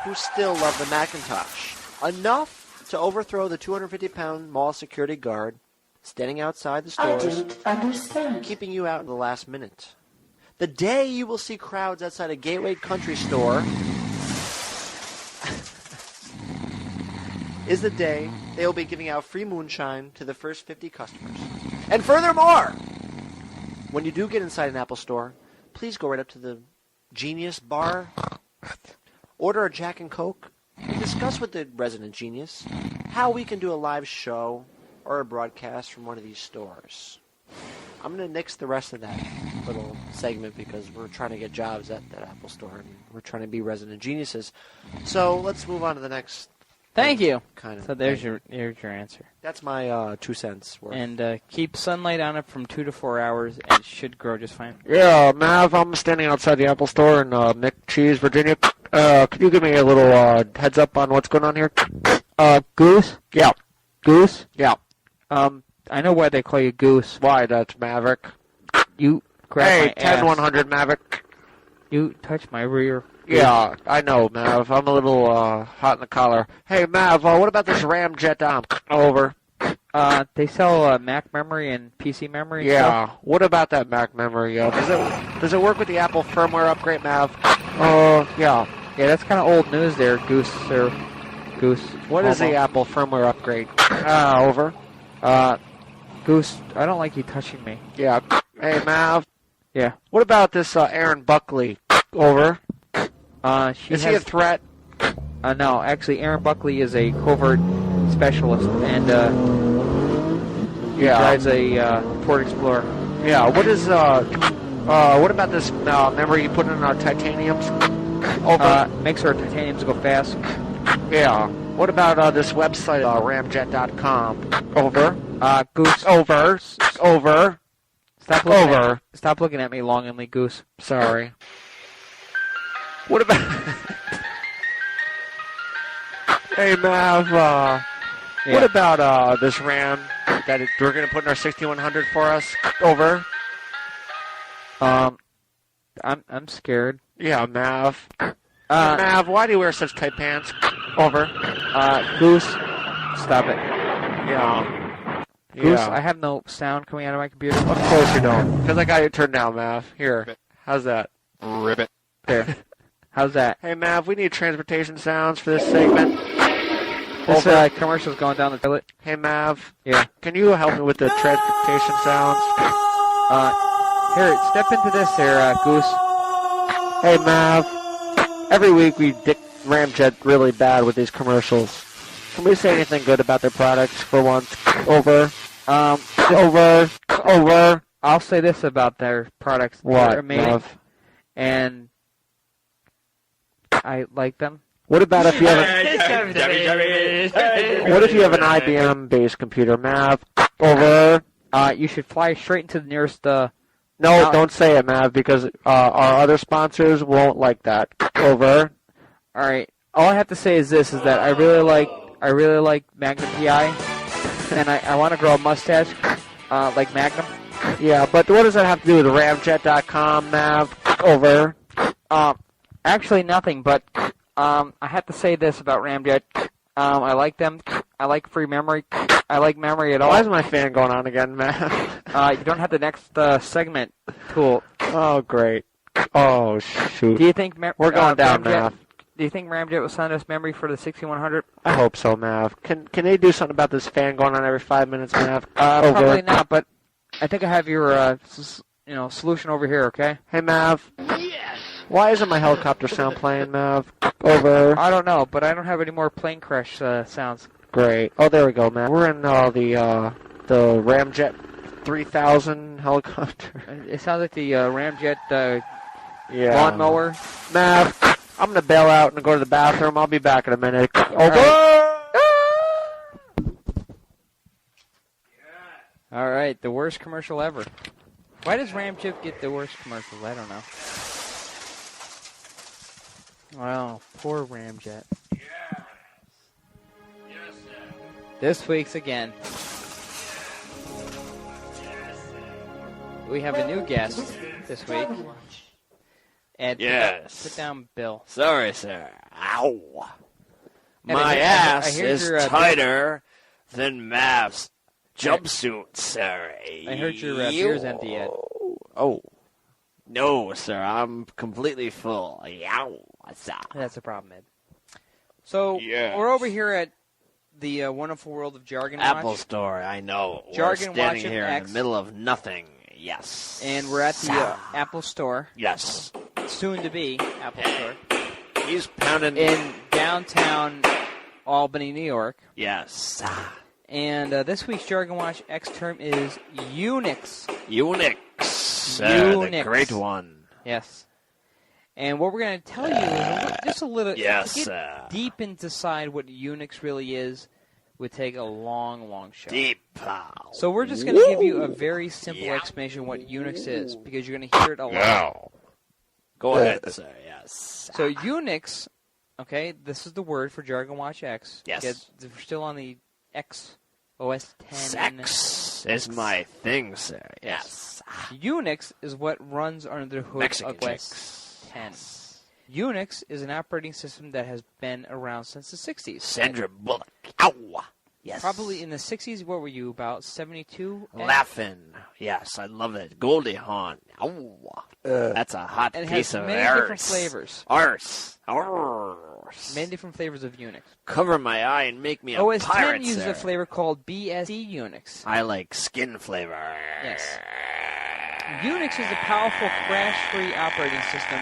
who still love the Macintosh. Enough to overthrow the 250-pound mall security guard standing outside the stores, keeping you out in the last minute. The day you will see crowds outside a Gateway Country store is the day they will be giving out free moonshine to the first 50 customers. And furthermore, when you do get inside an Apple store, please go right up to the Genius bar, order a Jack and Coke, and discuss with the resident genius how we can do a live show or a broadcast from one of these stores. I'm going to nix the rest of that little segment because we're trying to get jobs at that Apple store and we're trying to be resident geniuses. So let's move on to the next. Thank you. Kind of. So there's your answer. That's my 2 cents worth. And keep sunlight on it from 2 to 4 hours, and it should grow just fine. Yeah, Mav, I'm standing outside the Apple store in McCheese, Virginia. Could you give me a little heads up on what's going on here? Goose? Yeah. Goose? Yeah. I know why they call you Goose. Why, that's Maverick. You grab Hey, my ass. 10100 Maverick. You touch my rear. Yeah, I know, Mav. I'm a little hot in the collar. Hey, Mav, what about this Ramjet over? They sell Mac memory and PC memory and Yeah. stuff. What about that Mac memory? Does it work with the Apple firmware upgrade, Mav? Yeah. Yeah, that's kind of old news there, Goose, sir. Goose. What is the Apple firmware upgrade? Over. Goose, I don't like you touching me. Yeah. Hey, Mav. Yeah. What about this Aaron Buckley? Over. Is he a threat? No, actually, Aaron Buckley is a covert specialist, and he drives a Ford Explorer. Yeah. What is what about this memory you put in our titaniums? Over. Makes our titaniums go fast. Yeah. What about this website, ramjet.com? Over. Goose. Over. Over. Stop looking at me longingly, Goose. Sorry. What about... Hey, Mav, what about this RAM that we're going to put in our 6100 for us? Over. I'm scared. Yeah, Mav. Mav, why do you wear such tight pants? Over. Goose, stop it. Yeah. Goose, I have no sound coming out of my computer. Of course you don't, because I got you turned down, Mav. Here. How's that? Ribbit. There. How's that? Hey, Mav, we need transportation sounds for this segment. This commercial's going down the toilet. Hey, Mav. Yeah. Can you help me with the transportation sounds? Here, step into this here, Goose. Hey, Mav. Every week we dick Ramjet really bad with these commercials. Can we say anything good about their products for once? Over. Over. I'll say this about their products. What, They're amazing, Mav? and I like them. What about if you have what if you have an IBM-based computer, Mav? Over. You should fly straight into the nearest. No, don't say it, Mav, because our other sponsors won't like that. Over. All right. All I have to say is this: is that I really like Magnum PI, and I want to grow a mustache like Magnum. Yeah, but what does that have to do with Ramjet.com, Mav? Over. Actually, nothing. But I have to say this about Ramjet. I like them. I like free memory. I like memory at all. Why is my fan going on again, Mav? You don't have the next segment tool. Oh, great. Oh, shoot. Do you think we're going down, Ramjet, Mav? Do you think Ramjet will send us memory for the 6100? I hope so, Mav. Can they do something about this fan going on every 5 minutes, Mav? Probably not, but I think I have your solution over here. Okay. Hey, Mav. Yes. Why isn't my helicopter sound playing, Mav? Over. I don't know, but I don't have any more plane crash sounds. Great. Oh, there we go, Mav. We're in the Ramjet 3000 helicopter. It sounds like the Ramjet lawnmower. Mav, I'm going to bail out and go to the bathroom. I'll be back in a minute. Over. All right, the worst commercial ever. Why does Ramjet get the worst commercials? I don't know. Well, poor Ramjet. This week's again. We have a new guest this week. Ed, put down Bill. Sorry, sir. Ow. Ed, My I ass heard is your, tighter than Mav's jumpsuit, sir. I heard your beer's empty, Ed. Oh. No, sir. I'm completely full. Yow. That's a problem, Ed. So, we're over here at the wonderful world of Jargon Watch. Apple Store, I know. Jargon we're standing Watch here X. in the middle of nothing. Yes. And we're at the Apple Store. Yes. Soon to be Apple Store. He's pounding in downtown Albany, New York. Yes. And this week's Jargon Watch X term is Unix. Unix. Unix. The great one. Yes. And what we're going to tell you is just a little. Yes. To get deep inside what Unix really is would take a long, long show. Deep. So we're just going to give you a very simple explanation of what Unix is, because you're going to hear it a lot. Go ahead, sir. Yes. So Unix, okay, this is the word for Jargon Watch X. Yes. We're still on the X OS 10. Sex is my thing, sir. Yes. Unix is what runs under the hood Mexican of OS 10. Unix is an operating system that has been around since the 60s. Sandra Bullock. Ow. Yes. Probably in the 60s. What were you, about 72? Laughing. Yes, I love it. Goldie Hawn. Oh, that's a hot And it piece has of many different flavors. Arse. Many different flavors of Unix. Cover my eye and make me a OS pirate, 10 uses sir. a flavor called BSD Unix. I like skin flavor. Yes. Unix is a powerful crash-free operating system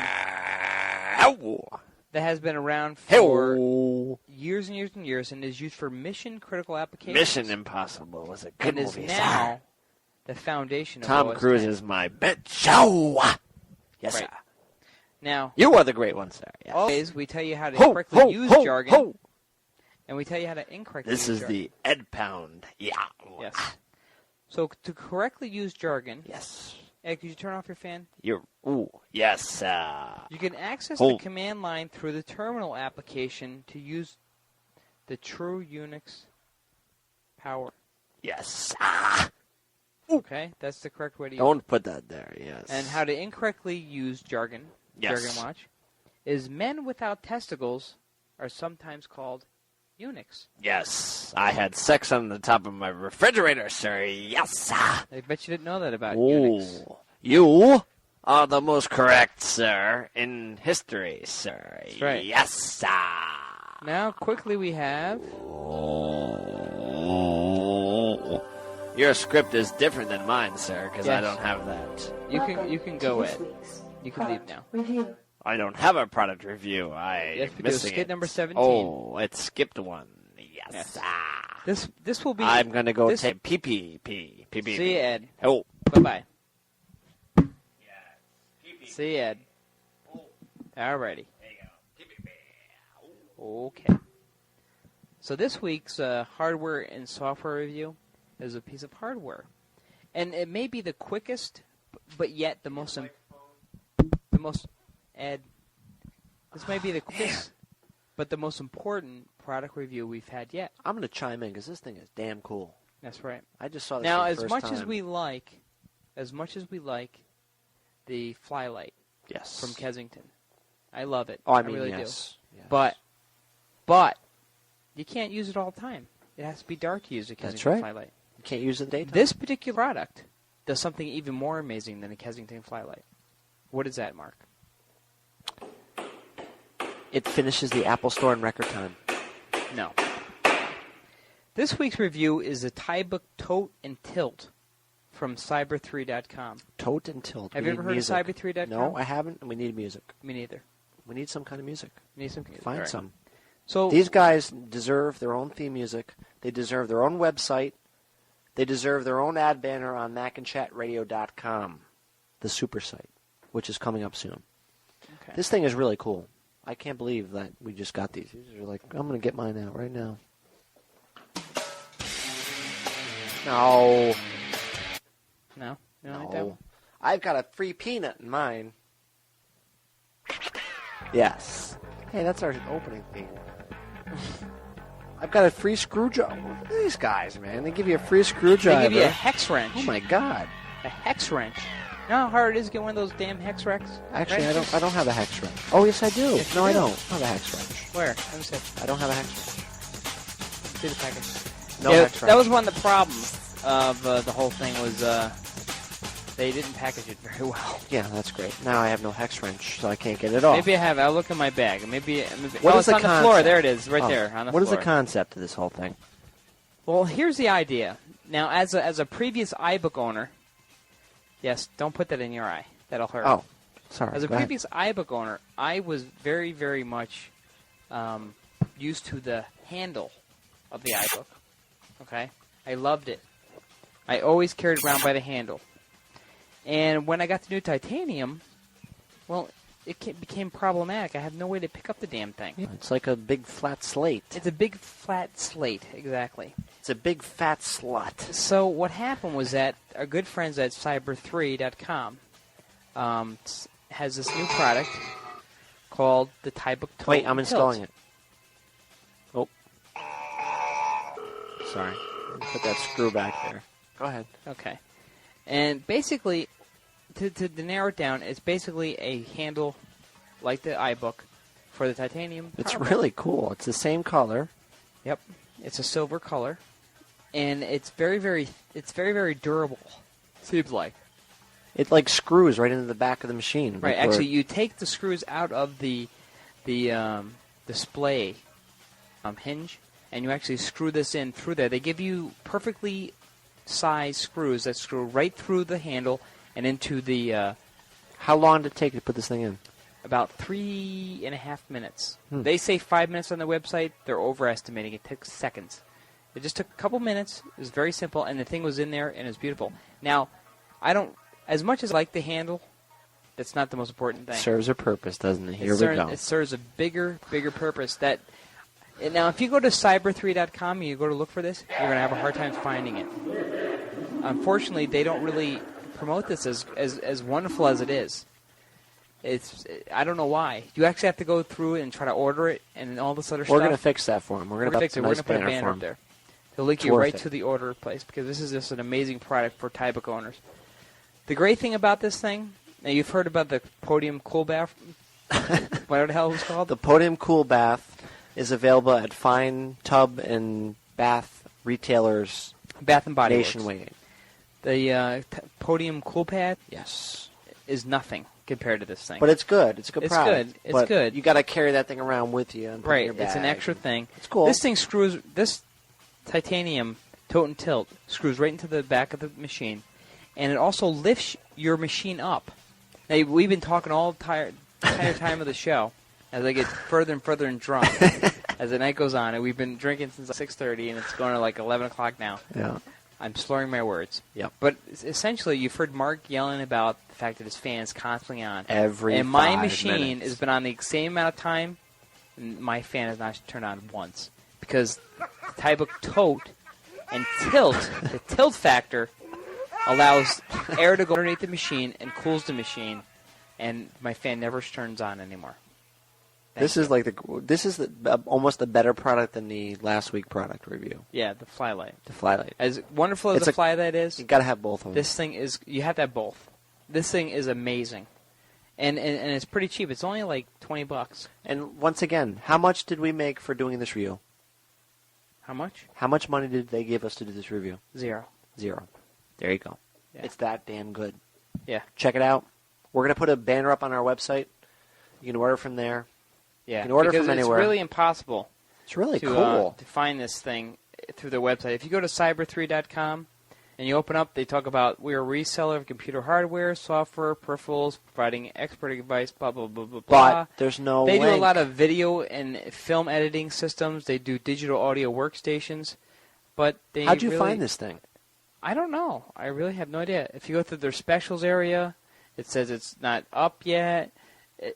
that has been around for years and years and years and is used for mission-critical applications. Mission Impossible was a good and movie. is now the foundation of Tom OS Cruise 10. is my bet. Show. Yes, Right. sir. Now, You are the great one, sir. Yes. always we tell you how to Ho, correctly ho, use ho, jargon, ho. and we tell you how to incorrectly This use is jargon. the Ed Pound. Yeah. Yes. So to correctly use jargon, yes. Ed, could you turn off your fan? Yes. You can access Ho. the command line through the terminal application to use the true Unix power. Yes. Okay, that's the correct way to use it. Don't put that there. Yes. And how to incorrectly use jargon, Yes. Jargon Watch, is men without testicles are sometimes called Unix. Yes. I had sex on the top of my refrigerator, sir. Yes. I bet you didn't know that about Unix. Oh, you are the most correct, sir, in history, sir. That's right. Yes, sir. Now, quickly we have... Your script is different than mine, sir, because I Yes. don't have that. You can go, Ed. You can leave now. I don't have a product review. Yes, we do. missing Skit it. number 17. Oh, it skipped one. Yes. This will be... I'm going to go this- take pee-pee. See you, Ed. Oh. Bye-bye. See you, Ed. Alrighty. Okay. So this week's hardware and software review is a piece of hardware. And it may be the quickest, but yet the most... Ed, this may be the quickest, but the most important product review we've had yet. I'm going to chime in because this thing is damn cool. That's right. I just saw this Now, for the as first much time. as we like the Flylight, yes, from Kensington, I love it. Oh, I mean, really yes. do. Yes. But you can't use it all the time. It has to be dark to use a Kensington That's right. Flylight. You can't use it daytime. This particular product does something even more amazing than a Kensington Flylight. What is that, Mark? It finishes the Apple Store in record time. No. This week's review is the Tybook Tote and Tilt from cyber3.com. Tote and Tilt. Have We you need ever heard music. of cyber3.com? No, I haven't, and we need music. Me neither. We need some kind of music. We need some music. Find All right. some. So these guys deserve their own theme music. They deserve their own website. They deserve their own ad banner on MacinChatRadio.com, the super site, which is coming up soon. Okay. This thing is really cool. I can't believe that we just got these. These are like, I'm going to get mine out right now. No. No? You don't like that one? No. I've got a free peanut in mine. Yes. Hey, that's our opening theme. I've got a free screwdriver. Look at these guys, man. They give you a free screwdriver. They give you a hex wrench. Oh, my God. A hex wrench. You know how hard it is to get one of those damn hex wrenches? Actually, I don't have a hex wrench. Oh, yes, I do. Yes, you no, I do. don't. I have a hex wrench. Where? Let me see. I don't have a hex wrench. See the package. No yeah, hex wrench. that was one of the problems of the whole thing was they didn't package it very well. Yeah, that's great. Now I have no hex wrench, so I can't get it off. Maybe I have. I'll look in my bag. Maybe What oh, is it's on the floor. There it is, right Oh, there on the What floor. is the concept of this whole thing? Well, here's the idea. Now, as a previous iBook owner, yes, don't put that in your eye. That'll hurt. Oh, sorry. As a Go ahead. previous iBook owner, I was very, very much used to the handle of the iBook. Okay? I loved it. I always carried around by the handle. And when I got the new titanium, well, it became problematic. I have no way to pick up the damn thing. It's like a big flat slate. It's a big flat slate, exactly. It's a big fat slut. So what happened was that our good friends at cyber3.com has this new product called the Tybook Tote. Wait, I'm and installing Tilt. it. Oh. Sorry. Put that screw back there. Go ahead. Okay. And basically, to narrow it down, it's basically a handle like the iBook for the titanium. It's PowerBook. really cool. It's the same color. Yep. It's a silver color. and it's very, very durable. Seems like. It like screws right into the back of the machine. Right. Like Actually, you take the screws out of the display hinge, and you actually screw this in through there. They give you perfectly sized screws that screw right through the handle and into the. How long did it take to put this thing in? About 3.5 minutes. They say 5 minutes on their website. They're overestimating. It took seconds. It just took a couple minutes. It was very simple, and the thing was in there, and it was beautiful. Now, I don't, as much as I like the handle, that's not the most important thing. It serves a purpose, doesn't it? Here we go. It serves a bigger purpose. That now, if you go to cyber3.com and you go to look for this, you're going to have a hard time finding it. Unfortunately, they don't really promote this as wonderful as it is. I don't know why. You actually have to go through and try to order it and all this other stuff. We're going to fix that for him. We're going to fix it. We're going to put a banner up there. They'll link you right to the order place because this is just an amazing product for Thai book owners. The great thing about this thing, now you've heard about the Podium Cool Bath, whatever the hell it was called. The Podium Cool Bath is available at fine tub and bath retailers. Bath and Body nationwide. The Podium Cool Pad, yes, is nothing compared to this thing. But it's good. It's a good product. It's good. You got to carry that thing around with you and put it in your bag. It's an extra thing. It's cool. This thing screws. This titanium tote and tilt screws right into the back of the machine, and it also lifts your machine up. Now we've been talking all the entire time of the show as I get further and further and drunk as the night goes on, and we've been drinking since 6:30, and it's going to like 11 o'clock now. Yeah. I'm slurring my words. Yep. But essentially, you've heard Mark yelling about the fact that his fan is constantly on. And my machine has been on the same amount of time, and my fan has not turned on once. Because the Thai book tote and tilt, the tilt factor, allows air to go underneath the machine and cools the machine, and my fan never turns on anymore. This is almost a better product than the last week product review. Yeah, the Flylight. The Flylight. As wonderful as the Flylight is, you got to have both of them. This thing is, you have to have both. This thing is amazing, and it's pretty cheap. It's only like $20. And once again, how much did we make for doing this review? How much? How much money did they give us to do this review? Zero. There you go. Yeah. It's that damn good. Yeah. Check it out. We're going to put a banner up on our website. You can order from there. Yeah, you can order because from anywhere. It's really impossible. It's really cool to find this thing through their website. If you go to cyber3.com and you open up, they talk about we're a reseller of computer hardware, software, peripherals, providing expert advice, blah blah blah blah blah. But there's no. They link. do a lot of video and film editing systems. They do digital audio workstations. But they how'd you really, find this thing? I don't know. I really have no idea. If you go through their specials area, it says it's not up yet.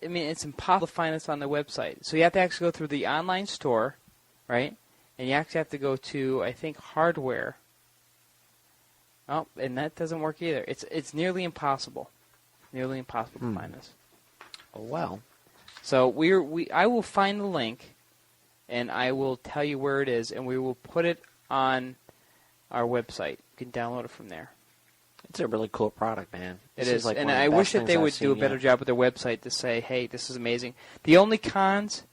I mean, it's impossible to find this on the website. So you have to actually go through the online store, right? And you actually have to go to, I think, hardware. Oh, and that doesn't work either. It's nearly impossible. Nearly impossible to find this. Oh, well. So I will find the link, and I will tell you where it is, and we will put it on our website. You can download it from there. It's a really cool product, man. It is, and I wish that they would do a better job with their website to say, "Hey, this is amazing." The only cons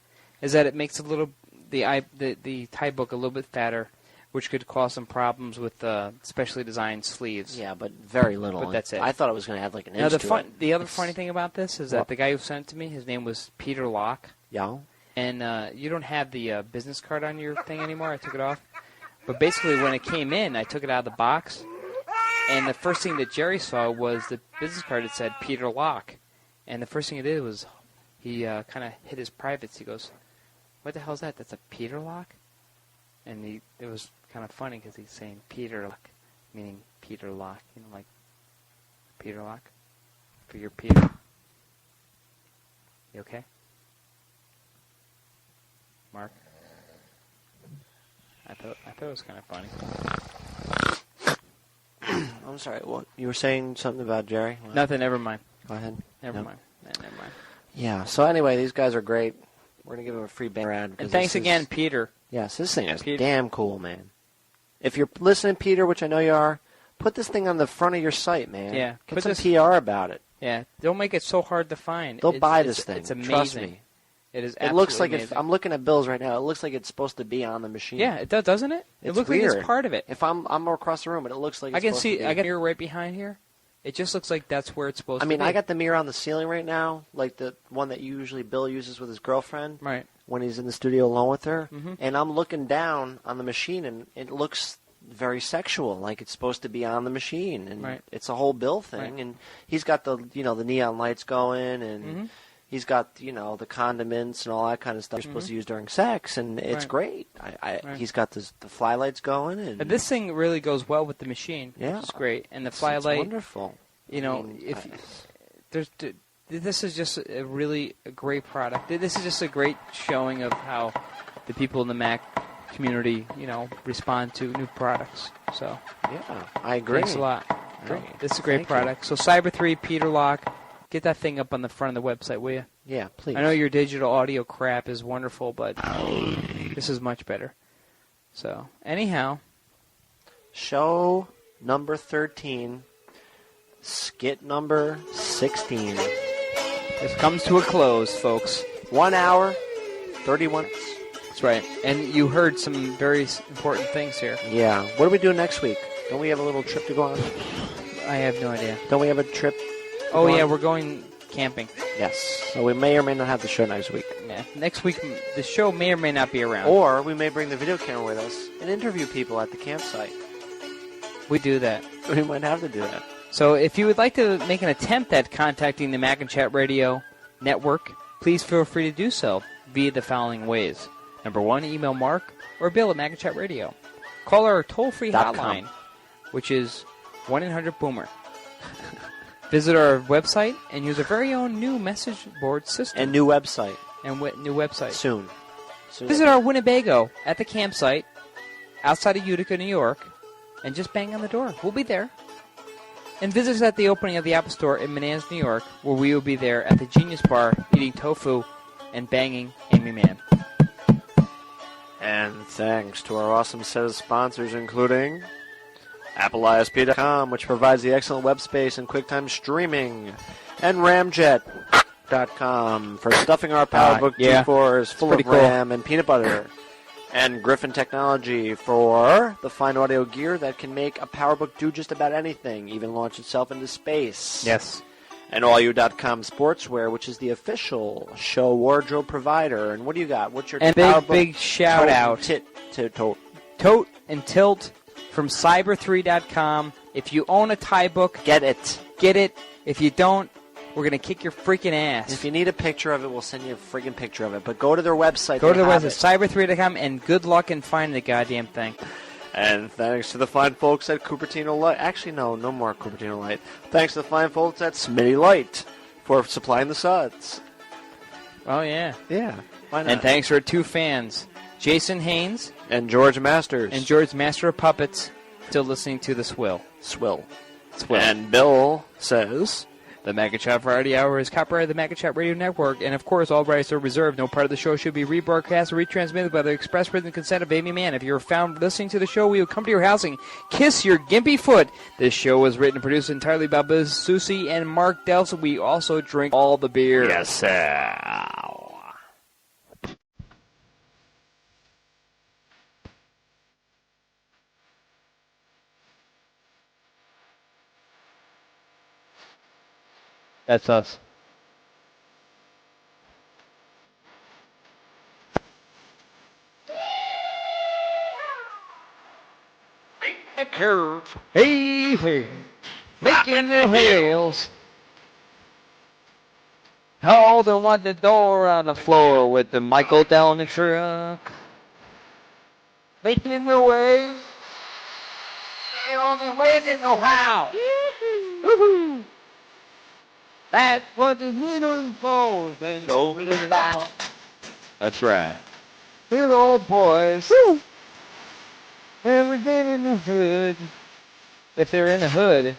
is that it makes the Thai book a little bit fatter, which could cause some problems with specially designed sleeves. Yeah, but very little. But that's it. I thought it was going to have like an now, inch to it. The other funny thing about this is that the guy who sent it to me, his name was Peter Locke. Yeah. And you don't have the business card on your thing anymore. I took it off. But basically, when it came in, I took it out of the box. And the first thing that Jerry saw was the business card that said Peter Locke. And the first thing he did was he kind of hit his privates. He goes, "What the hell is that? That's a Peter Locke?" And it was kind of funny because he's saying Peter Locke, meaning Peter Locke. You know, like Peter Locke? For your Peter. You okay? Mark? I thought it was kind of funny. I'm sorry. What you were saying something about Jerry? What? Nothing. Never mind. Go ahead. Never mind. Yeah. So anyway, these guys are great. We're gonna give them a free banner ad. And thanks again, Peter. Yes, this thing is damn cool, man. If you're listening, Peter, which I know you are, put this thing on the front of your site, man. Yeah. Get some PR about it. Yeah. Don't make it so hard to find. They'll buy this thing. It's amazing. Trust me. It is. It looks like amazing. I'm looking at Bill's right now. It looks like it's supposed to be on the machine. Yeah, it does, doesn't it? It looks weird. like it's part of it. If I'm across the room, but it looks like it's I can supposed see. to be. I got a mirror right behind here. It just looks like that's where it's supposed to be. I got the mirror on the ceiling right now, like the one that usually Bill uses with his girlfriend. Right. When he's in the studio alone with her. Mhm. And I'm looking down on the machine, and it looks very sexual, like it's supposed to be on the machine. And Right. it's a whole Bill thing. Right. And he's got the neon lights going, and Mhm. he's got, the condiments and all that kind of stuff you're supposed to use during sex, and it's Right. great. Right. He's got the fly lights going. And But this thing really goes well with the machine. Yeah. Which is great. And the It's flylight. wonderful. This is just a really great product. This is just a great showing of how the people in the Mac community, respond to new products. So yeah, I agree. Thanks a lot. Great. This is a great Thank product. So Cyber 3, Peter Locke, get that thing up on the front of the website, will you? Yeah, please. I know your digital audio crap is wonderful, but this is much better. So anyhow, show number 13. Skit number 16. This comes to a close, folks. 1 hour, 31 minutes. That's right. And you heard some very important things here. Yeah. What are we doing next week? Don't we have a little trip to go on? I have no idea. Don't we have a trip? Oh, yeah, we're going camping. Yes. So we may or may not have the show next week. Yeah. Next week, the show may or may not be around. Or we may bring the video camera with us and interview people at the campsite. We do that. We might have to do that. So if you would like to make an attempt at contacting the Macinchat Radio Network, please feel free to do so via the following ways. Number 1, email Mark or Bill at Macinchat Radio. Call our toll-free hotline, which is 1-800-BOOMER. Visit our website and use our very own new message board system. And new website. New website. Soon. Visit our Winnebago at the campsite outside of Utica, New York, and just bang on the door. We'll be there. And visit us at the opening of the Apple Store in Menands, New York, where we will be there at the Genius Bar eating tofu and banging Amy Mann. And thanks to our awesome set of sponsors, including AppleISP.com, which provides the excellent web space and QuickTime streaming, and Ramjet.com for stuffing our PowerBook G4s full of RAM and peanut butter, and Griffin Technology for the fine audio gear that can make a PowerBook do just about anything, even launch itself into space. Yes. And AllYou.com Sportswear, which is the official show wardrobe provider. And what do you got? What's your And big shout out. Tote and tilt from cyber3.com. If you own a tie book, get it. Get it. If you don't, we're going to kick your freaking ass. If you need a picture of it, we'll send you a freaking picture of it. But go to their website. Go to their website, cyber3.com, and good luck in finding the goddamn thing. And thanks to the fine folks at Cupertino Light. Actually, no more Cupertino Light. Thanks to the fine folks at Smitty Light for supplying the suds. Oh, yeah. Yeah. Why not? And thanks to our 2 fans, Jason Haynes. And George Masters. And George, Master of Puppets, still listening to the Swill. Swill. And Bill says, the Macinchat Variety Hour is copyrighted the Macinchat Radio Network, and of course, all rights are reserved. No part of the show should be rebroadcast or retransmitted by the express written consent of Amy Mann. If you're found listening to the show, we will come to your house and kiss your gimpy foot. This show was written and produced entirely by Biz Susi and Mark Delson. We also drink all the beer. Yes, sir. That's us. A curve. Hey, hey. Making the hills. Hold on the door on the floor with the Michael down the truck. Making the way. On the way to know how. Woohoo! That's what the little boys been going about. That's right. Little old boys. Woo! Every day in the hood. If they're in the hood,